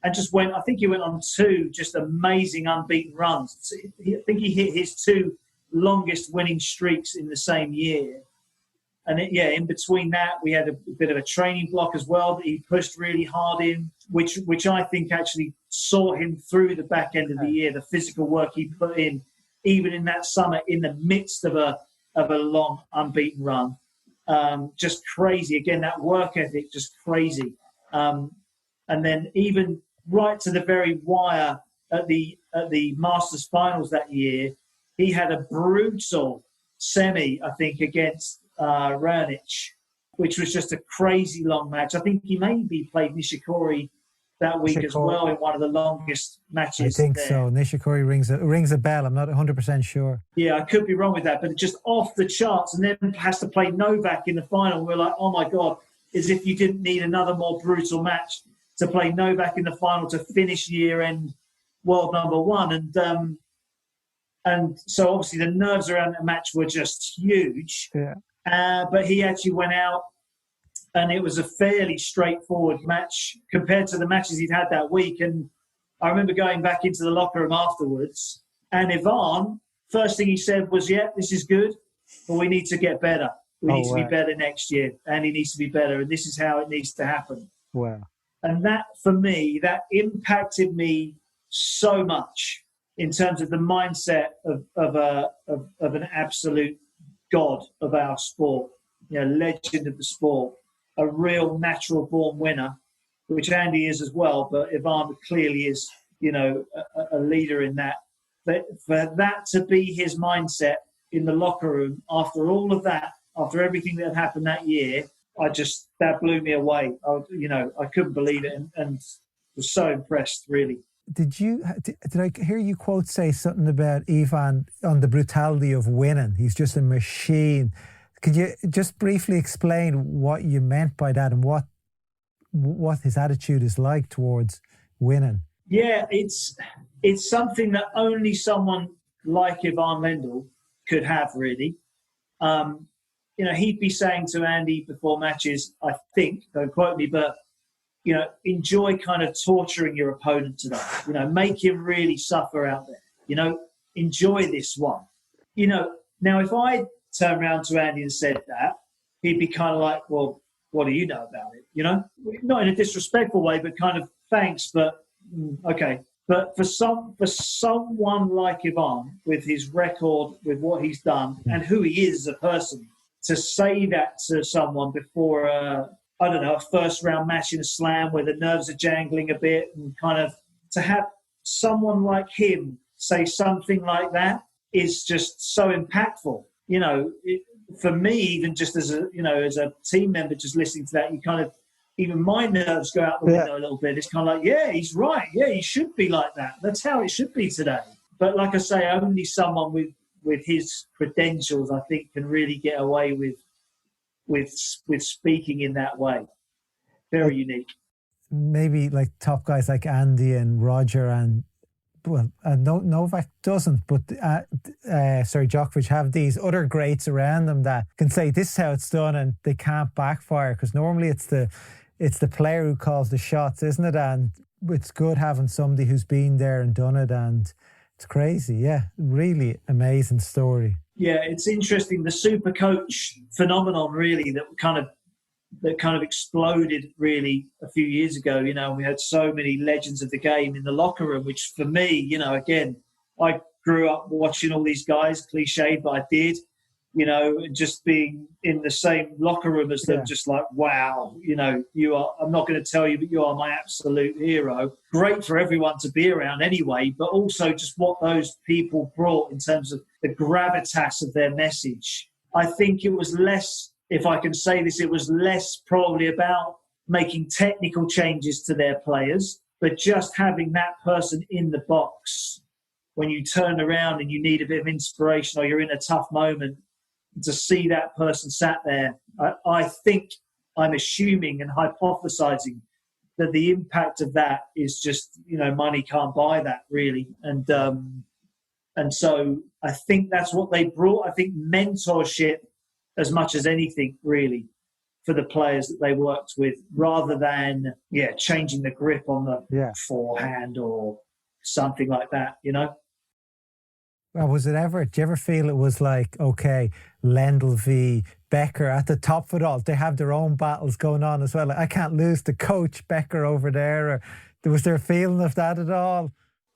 Speaker 1: And I think he went on 2 just amazing unbeaten runs. I think he hit his 2 longest winning streaks in the same year. And in between that, we had a bit of a training block as well that he pushed really hard in, which I think actually saw him through the back end of the year, the physical work he put in, even in that summer, in the midst of a long unbeaten run. Just crazy. Again, that work ethic, just crazy. And then even right to the very wire at the Masters finals that year, he had a brutal semi, I think, against Raonic, which was just a crazy long match. I think he maybe played Nishikori that week as well in one of the longest matches.
Speaker 2: I think so. Nishikori rings a bell. I'm not 100% sure.
Speaker 1: Yeah, I could be wrong with that, but it's just off the charts, and then has to play Novak in the final. We're like, oh my God, as if you didn't need another more brutal match to play Novak in the final to finish year-end world number 1. And so obviously the nerves around that match were just huge.
Speaker 2: Yeah.
Speaker 1: But he actually went out, and it was a fairly straightforward match compared to the matches he'd had that week. And I remember going back into the locker room afterwards, and Ivan, first thing he said was, yeah, this is good, but we need to get better. We need to be better next year, and he needs to be better, and this is how it needs to happen.
Speaker 2: Wow.
Speaker 1: And that, for me, that impacted me so much in terms of the mindset of an absolute god of our sport, legend of the sport. a real natural born winner, which Andy is as well, but Ivan clearly is, a leader in that. But for that to be his mindset in the locker room after all of that, after everything that had happened that year, that blew me away. I couldn't believe it and was so impressed, really.
Speaker 2: Did I hear you say something about Ivan on the brutality of winning? He's just a machine. Could you just briefly explain what you meant by that and what his attitude is like towards winning?
Speaker 1: Yeah, it's something that only someone like Ivan Lendl could have, really. He'd be saying to Andy before matches, I think, don't quote me, but, enjoy kind of torturing your opponent today. Make him really suffer out there. Enjoy this one. Now if I turned around to Andy and said that, he'd be kind of like, well, what do you know about it? Not in a disrespectful way, but kind of thanks, but okay. But for someone like Ivan, with his record, with what he's done, and who he is as a person, to say that to someone before a first-round match in a slam where the nerves are jangling a bit, and kind of to have someone like him say something like that is just so impactful. For me, even just as a team member, just listening to that, even my nerves go out the window a little bit. It's kind of like, yeah, he's right. Yeah, he should be like that. That's how it should be today. But like I say, only someone with his credentials, I think, can really get away with speaking in that way. Very unique. Maybe
Speaker 2: like top guys like Andy and Roger and Novak doesn't, but Djokovic have these other greats around them that can say this is how it's done, and they can't backfire, because normally it's the player who calls the shots, isn't it? And it's good having somebody who's been there and done it, and it's crazy. Yeah, really amazing story. Yeah, it's interesting. The super coach phenomenon, really, that kind of exploded really a few years ago. We had so many legends of the game in the locker room, which for me, again, I grew up watching all these guys, cliched, but I did, just being in the same locker room as them, just like, wow, I'm not going to tell you, but you are my absolute hero. Great for everyone to be around anyway, but also just what those people brought in terms of the gravitas of their message. I think it was less, if I can say this, it was less probably about making technical changes to their players, but just having that person in the box when you turn around and you need a bit of inspiration or you're in a tough moment, to see that person sat there. I think I'm assuming and hypothesizing that the impact of that is just, money can't buy that, really. And so I think that's what they brought. I think mentorship, as much as anything, really, for the players that they worked with, rather than, changing the grip on the forehand or something like that, Well, do you ever feel it was like, okay, Lendl v. Becker at the top of it all? They have their own battles going on as well. Like, I can't lose to coach Becker over there. Or was there a feeling of that at all?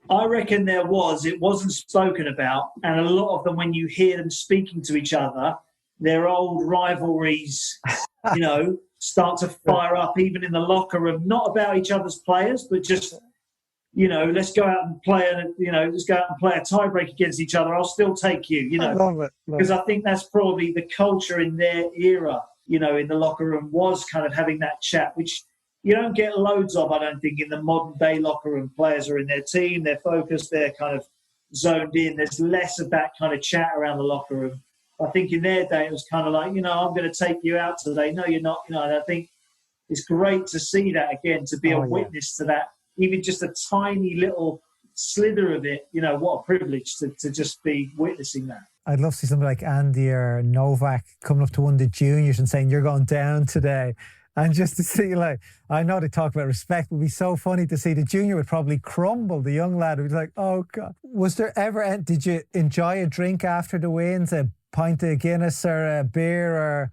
Speaker 2: I reckon there was. It wasn't spoken about. And a lot of them, when you hear them speaking to each other, their old rivalries, start to fire up even in the locker room, not about each other's players, but just, let's go out and play a tiebreak against each other. I'll still take you, I love it.
Speaker 1: Because I think that's probably the culture in their era, in the locker room, was kind of having that chat, which you don't get loads of, I don't think, in the modern day locker room. Players are in their team, they're focused, they're kind of zoned in. There's less of that kind of chat around the locker room. I think in their day it was kind of like, I'm going to take you out today. No, you're not. And I think it's great to see that again, to be a witness to that, even just a tiny little slither of it. What a privilege to just be witnessing that. I'd love to see somebody like Andy or Novak coming up to one of the juniors and saying, you're going down today. And just to see, I know they talk about respect, it would be so funny to see. The junior would probably crumble. The young lad would be like, oh, God. Was there ever, did you enjoy a drink after the wins, a pint of Guinness or a beer? Or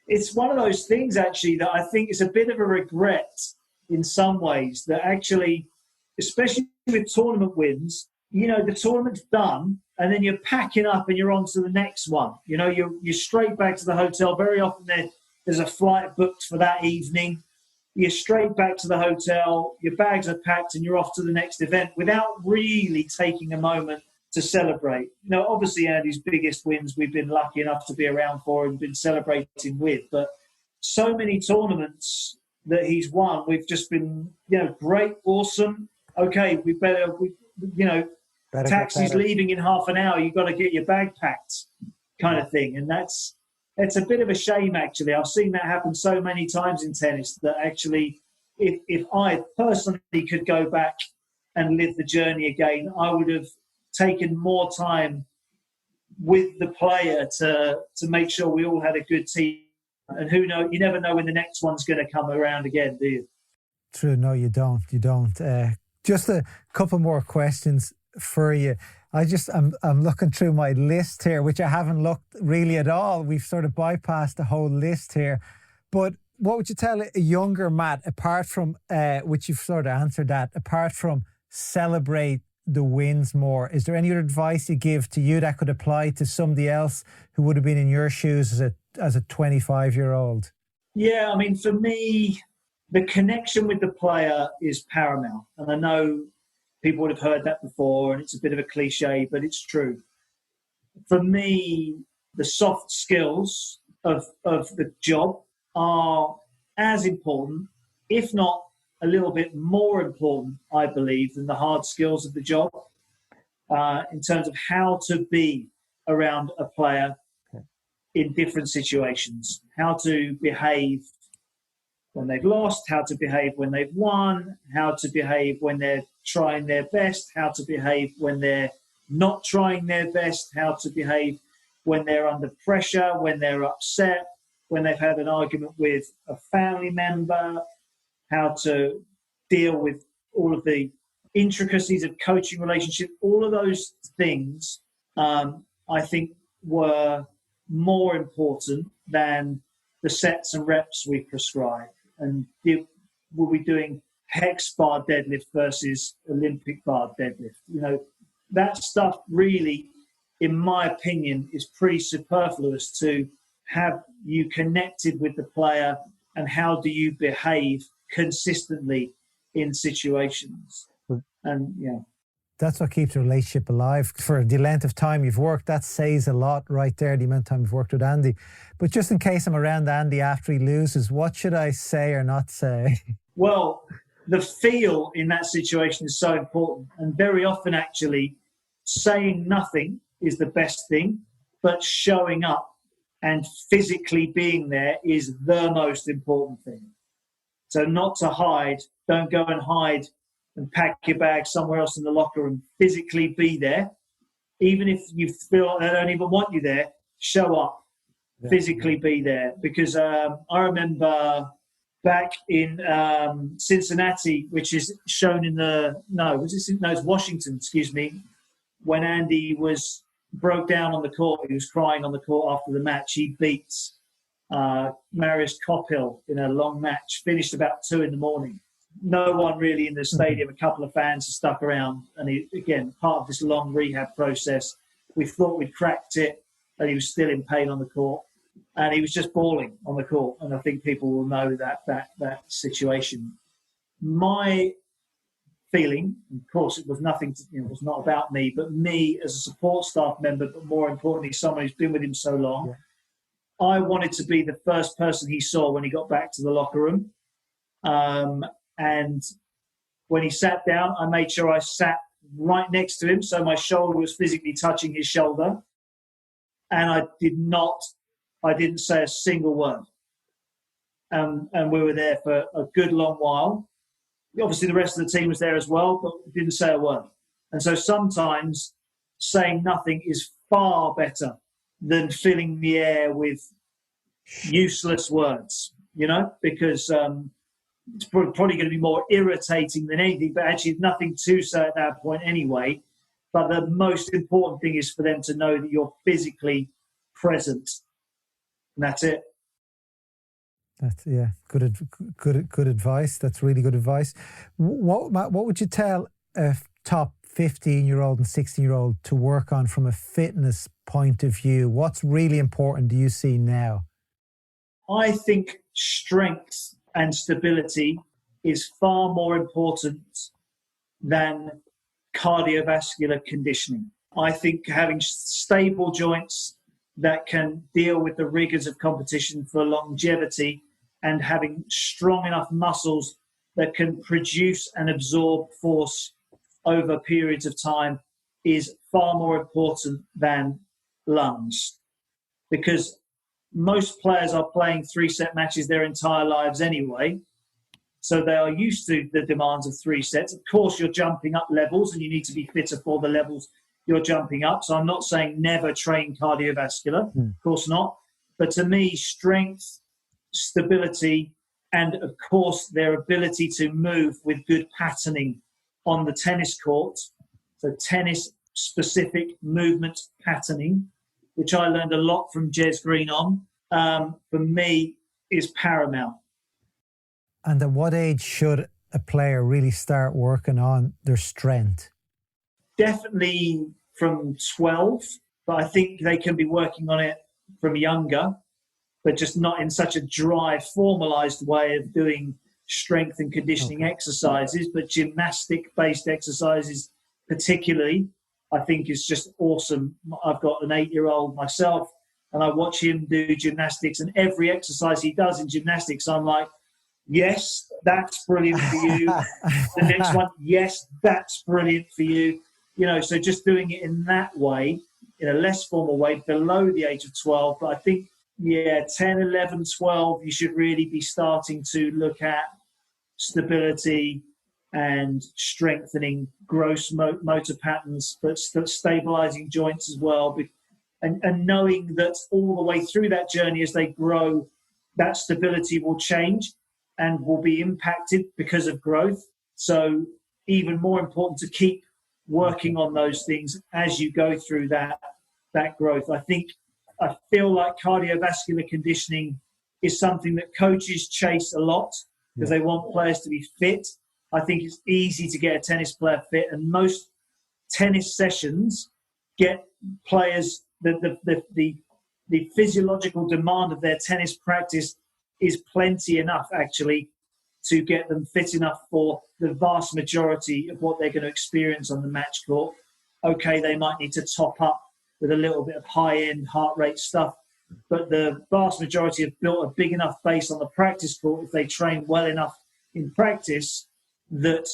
Speaker 1: it's one of those things, actually, that I think is a bit of a regret in some ways, that actually, especially with tournament wins, the tournament's done and then you're packing up and you're on to the next one. You're straight back to the hotel. Very often there's a flight booked for that evening. You're straight back to the hotel, your bags are packed and you're off to the next event without really taking a moment to celebrate. Obviously Andy's biggest wins we've been lucky enough to be around for and been celebrating with, but so many tournaments that he's won, we've just been, great, awesome. Okay, taxi's leaving in half an hour, you've got to get your bag packed kind of thing. And it's a bit of a shame, actually. I've seen that happen so many times in tennis that actually, if I personally could go back and live the journey again, I would have taken more time with the player to make sure we all had a good team. And you never know when the next one's going to come around again, do you?
Speaker 2: True, no, you don't. Just a couple more questions for you. I'm looking through my list here, which I haven't looked really at all. We've sort of bypassed the whole list here. But what would you tell a younger Matt, apart from, which you've sort of answered that, apart from celebrate the wins more? Is there any other advice you give to you that could apply to somebody else who would have been in your shoes as a 25-year-old?
Speaker 1: Yeah, I mean, for me, the connection with the player is paramount. And I know people would have heard that before, and it's a bit of a cliche, but it's true. For me, the soft skills of the job are as important, if not a little bit more important, I believe, than the hard skills of the job, in terms of how to be around a player in different situations, how to behave when they've lost, how to behave when they've won, how to behave when they're trying their best, how to behave when they're not trying their best, how to behave when they're under pressure, when they're upset, when they've had an argument with a family member, how to deal with all of the intricacies of coaching relationship. All of those things, I think, were more important than the sets and reps we prescribe. And we'll be doing hex bar deadlift versus Olympic bar deadlift. That stuff really, in my opinion, is pretty superfluous to have you connected with the player and how do you behave consistently in situations. And
Speaker 2: that's what keeps a relationship alive for the length of time you've worked. That says a lot right there, the amount of time you've worked with Andy. But just in case I'm around Andy after he loses, what should I say or not say?
Speaker 1: Well, the feel in that situation is so important. And very often, actually, saying nothing is the best thing, but showing up and physically being there is the most important thing. So not to hide, don't go and hide and pack your bag somewhere else in the locker room. Physically be there. Even if you feel like they don't even want you there, show up. Yeah. Physically be there. Because I remember back in Cincinnati, which is shown in it's Washington, when Andy broke down on the court. He was crying on the court after the match. He beat Marius Cophill in a long match, finished about 2 a.m. No one really in the stadium, a couple of fans stuck around. And he, again, part of this long rehab process, we thought we'd cracked it, and he was still in pain on the court. And he was just bawling on the court. And I think people will know that situation. My feeling, of course, it was nothing, it was not about me, but me as a support staff member, but more importantly, someone who's been with him so long. Yeah. I wanted to be the first person he saw when he got back to the locker room. And when he sat down, I made sure I sat right next to him, so my shoulder was physically touching his shoulder. And I didn't say a single word. And we were there for a good long while. Obviously, the rest of the team was there as well, but we didn't say a word. And so sometimes saying nothing is far better than filling the air with useless words, because it's probably going to be more irritating than anything, but actually nothing to say at that point anyway. But the most important thing is for them to know that you're physically present. And that's it.
Speaker 2: That's good advice. That's really good advice. What would you tell a top 15-year-old and 16-year-old to work on from a fitness point of view? What's really important do you see now?
Speaker 1: I think strength and stability is far more important than cardiovascular conditioning. I think having stable joints that can deal with the rigors of competition for longevity and having strong enough muscles that can produce and absorb force over periods of time is far more important than lungs, because most players are playing 3-set matches their entire lives anyway. So they are used to the demands of 3 sets. Of course, you're jumping up levels and you need to be fitter for the levels you're jumping up. So I'm not saying never train cardiovascular, of course not. But to me, strength, stability, and of course, their ability to move with good patterning on the tennis court. So tennis-specific movement patterning, which I learned a lot from Jez Green on, for me, is paramount.
Speaker 2: And at what age should a player really start working on their strength?
Speaker 1: Definitely from 12, but I think they can be working on it from younger, but just not in such a dry, formalized way of doing strength and conditioning exercises, but gymnastic-based exercises particularly, I think is just awesome. I've got an 8-year-old myself, and I watch him do gymnastics, and every exercise he does in gymnastics, I'm like, yes, that's brilliant for you. The next one, yes, that's brilliant for you. You know, so just doing it in that way, in a less formal way, below the age of 12. But I think, 10, 11, 12, you should really be starting to look at stability and strengthening gross motor patterns, but stabilizing joints as well. And knowing that all the way through that journey as they grow, that stability will change and will be impacted because of growth. So even more important to keep working on those things as you go through that growth. I feel like cardiovascular conditioning is something that coaches chase a lot because they want players to be fit. I think it's easy to get a tennis player fit, and most tennis sessions get players the physiological demand of their tennis practice is plenty enough actually to get them fit enough for the vast majority of what they're going to experience on the match court. Okay, they might need to top up with a little bit of high-end heart rate stuff, but the vast majority have built a big enough base on the practice court if they train well enough in practice that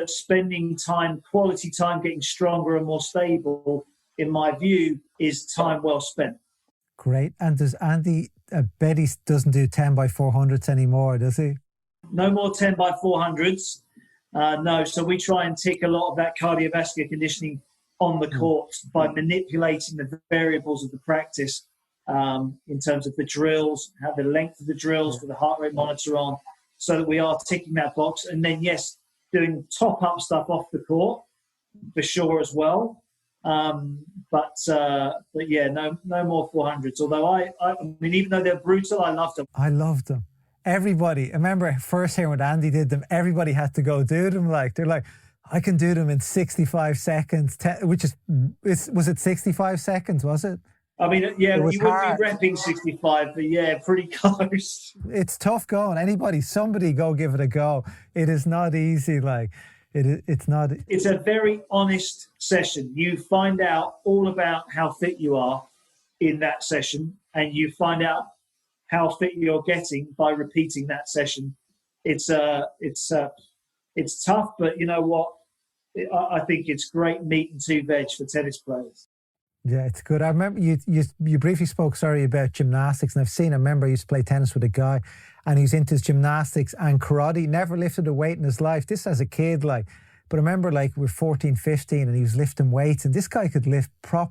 Speaker 1: spending time, quality time, getting stronger and more stable, in my view, is time well spent.
Speaker 2: Great. And does Andy, Betty doesn't do 10 by 400s anymore, does he?
Speaker 1: No more 10 by 400s. No. So we try and tick a lot of that cardiovascular conditioning on the court by manipulating the variables of the practice in terms of the drills, how the length of the drills with the heart rate monitor on, so that we are ticking that box. And then, yes, doing top-up stuff off the court for sure as well. But yeah, no more 400s. Although I mean, even though they're brutal, I loved them.
Speaker 2: I loved them. Everybody, I remember first hearing when Andy did them, everybody had to go do them. Like, they're like, I can do them in 65 seconds, which was it 65 seconds, was it?
Speaker 1: I mean, yeah, you wouldn't be repping 65, but yeah, pretty close.
Speaker 2: It's tough going. Somebody go give it a go. It is not easy. Like, it's not.
Speaker 1: It's a very honest session. You find out all about how fit you are in that session, and you find out how fit you're getting by repeating that session. It's tough, but you know what? I think it's great meat and 2 veg for tennis players.
Speaker 2: Yeah, it's good. I remember you briefly spoke, about gymnastics, and I remember I used to play tennis with a guy, and he was into his gymnastics and karate. Never lifted a weight in his life. This as a kid, like, but I remember like we're 14, 15, and he was lifting weights, and this guy could lift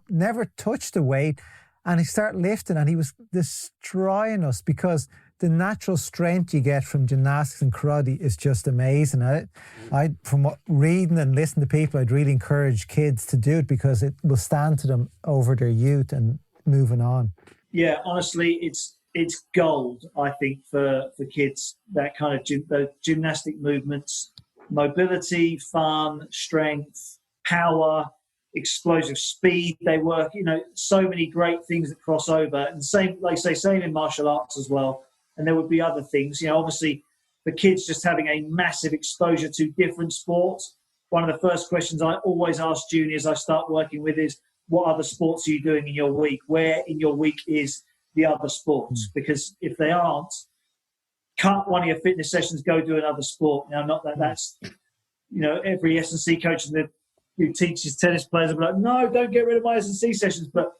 Speaker 2: never touched a weight, and he started lifting, and he was destroying us because the natural strength you get from gymnastics and karate is just amazing. From reading and listening to people, I'd really encourage kids to do it because it will stand to them over their youth and moving on. Yeah,
Speaker 1: honestly, it's gold, I think, for kids, that kind of gymnastic movements, mobility, fun, strength, power, explosive speed. They work, so many great things that cross over. And same in martial arts as well. and there would be other things. Obviously, for kids just having a massive exposure to different sports. One of the first questions I always ask juniors I start working with is, what other sports are you doing in your week? Where in your week is the other sports? Because if they aren't, cut one of your fitness sessions, go do another sport. Now, not that that's, every S&C coach who teaches tennis players will be like, no, don't get rid of my S&C sessions. But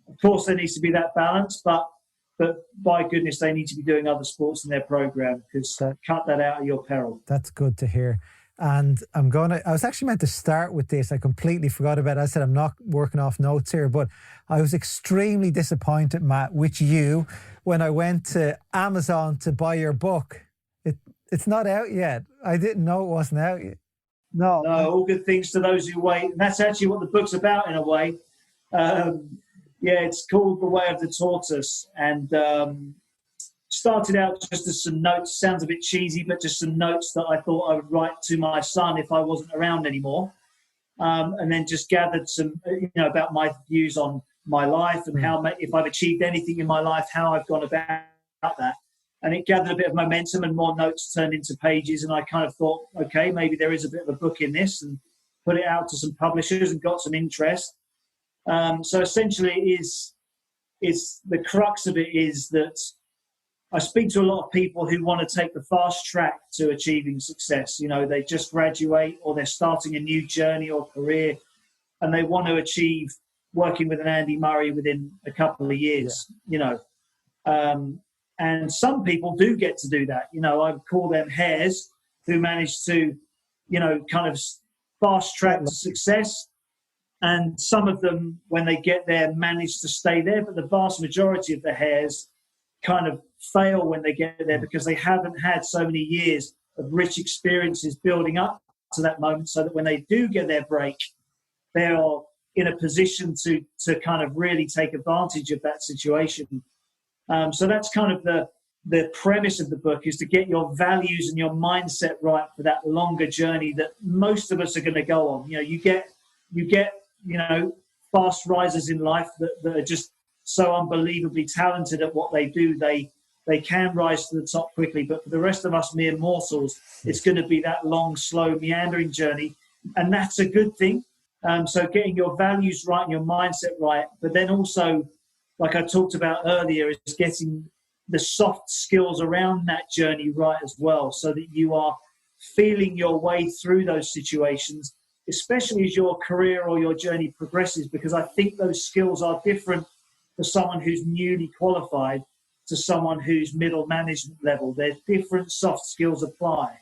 Speaker 1: of course, there needs to be that balance. But by goodness, they need to be doing other sports in their program, because cut that out at your peril.
Speaker 2: That's good to hear. And I was actually meant to start with this. I completely forgot about it. I said I'm not working off notes here, but I was extremely disappointed, Matt, with you when I went to Amazon to buy your book. It's not out yet. I didn't know it wasn't out yet. No,
Speaker 1: all good things to those who wait. And that's actually what the book's about in a way. It's called The Way of the Tortoise, and started out just as some notes. Sounds a bit cheesy, but just some notes that I thought I would write to my son if I wasn't around anymore. And then just gathered some, about my views on my life and how, if I've achieved anything in my life, how I've gone about that. And it gathered a bit of momentum, and more notes turned into pages. And I kind of thought, okay, maybe there is a bit of a book in this, and put it out to some publishers and got some interest. So essentially it's the crux of it is that I speak to a lot of people who want to take the fast track to achieving success. They just graduate, or they're starting a new journey or career, and they want to achieve working with an Andy Murray within a couple of years, and some people do get to do that. I call them hares who manage to, kind of fast track to success. And some of them, when they get there, manage to stay there. But the vast majority of the hares kind of fail when they get there, because they haven't had so many years of rich experiences building up to that moment, so that when they do get their break, they are in a position to kind of really take advantage of that situation. So that's kind of the premise of the book, is to get your values and your mindset right for that longer journey that most of us are going to go on. You get fast risers in life that are just so unbelievably talented at what they do. They can rise to the top quickly, but for the rest of us mere mortals, it's going to be that long, slow, meandering journey, and that's a good thing. So getting your values right and your mindset right, but then also, like I talked about earlier, is getting the soft skills around that journey right as well, so that you are feeling your way through those situations, especially as your career or your journey progresses, because I think those skills are different for someone who's newly qualified to someone who's middle management level. There's different soft skills apply.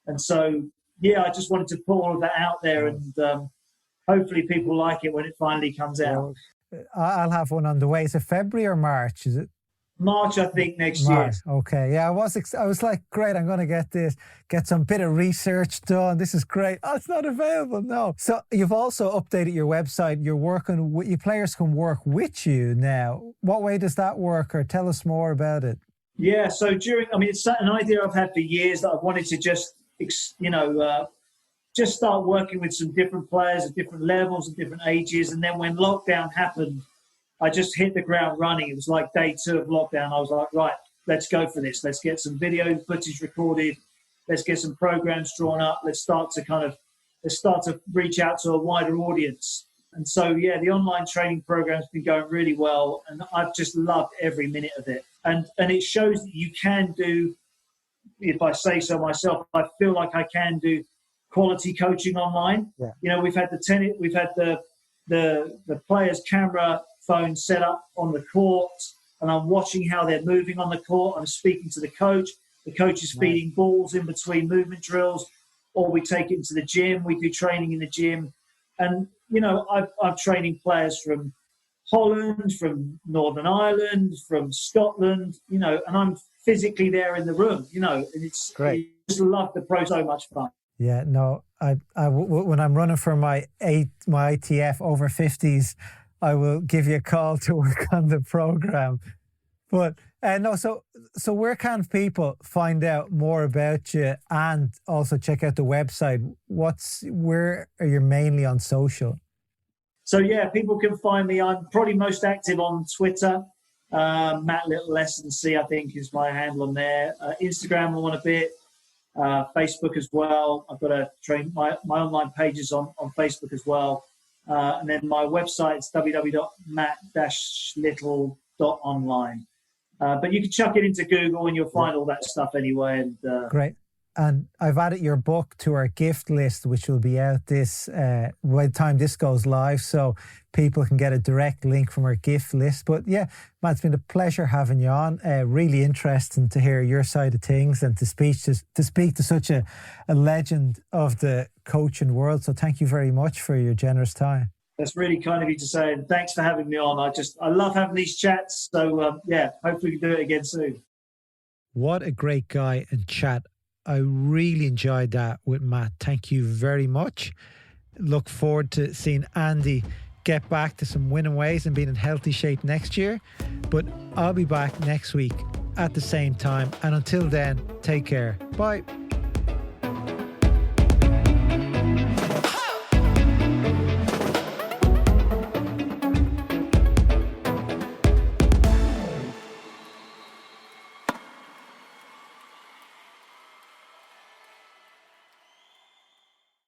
Speaker 1: And so, I just wanted to put all of that out there, and hopefully people like it when it finally comes out.
Speaker 2: I'll have one on the way. Is it February or March? Is it?
Speaker 1: March, I think, next
Speaker 2: March.
Speaker 1: year.
Speaker 2: Okay, yeah, I was like, great, I'm going to get some bit of research done. This is great. Oh, it's not available, no. So you've also updated your website. You're working with, your players can work with you now. What way does that work, or tell us more about it?
Speaker 1: Yeah, so it's an idea I've had for years, that I've wanted to just start working with some different players at different levels and different ages. And then when lockdown happened, I just hit the ground running. It was like day 2 of lockdown. I was like, right, let's go for this. Let's get some video footage recorded. Let's get some programs drawn up. Let's start to reach out to a wider audience. And so, the online training program's been going really well, and I've just loved every minute of it. And it shows that you can do, if I say so myself, I feel like I can do quality coaching online. Yeah. We've had the players' camera phone set up on the court, and I'm watching how they're moving on the court. I'm speaking to the coach. The coach is feeding balls in between movement drills, or we take it into the gym. We do training in the gym. And, I'm training players from Holland, from Northern Ireland, from Scotland, and I'm physically there in the room, and it's great. I just love the pro, so much fun.
Speaker 2: Yeah, no, I when I'm running for my ITF over 50s, I will give you a call to work on the program. But so where can people find out more about you and also check out the website? Where are you mainly on social?
Speaker 1: So people can find me. I'm probably most active on Twitter. Matt Little S&C, I think, is my handle on there. Instagram, I'm on a bit. Facebook as well. I've got my online pages on Facebook as well. And then my website is www.matt-little.online. But you can chuck it into Google and you'll find all that stuff anyway. And
Speaker 2: Great. And I've added your book to our gift list, which will be out by the time this goes live, so people can get a direct link from our gift list. But yeah, Matt, it's been a pleasure having you on. Really interesting to hear your side of things and to speak to such a legend of the coaching world. So thank you very much for your generous time.
Speaker 1: That's really kind of you to say, and thanks for having me on. I love having these chats. So hopefully we can do it again soon.
Speaker 2: What a great guy and chat. I really enjoyed that with Matt. Thank you very much. Look forward to seeing Andy get back to some winning ways and being in healthy shape next year. But I'll be back next week at the same time. And until then, take care. Bye.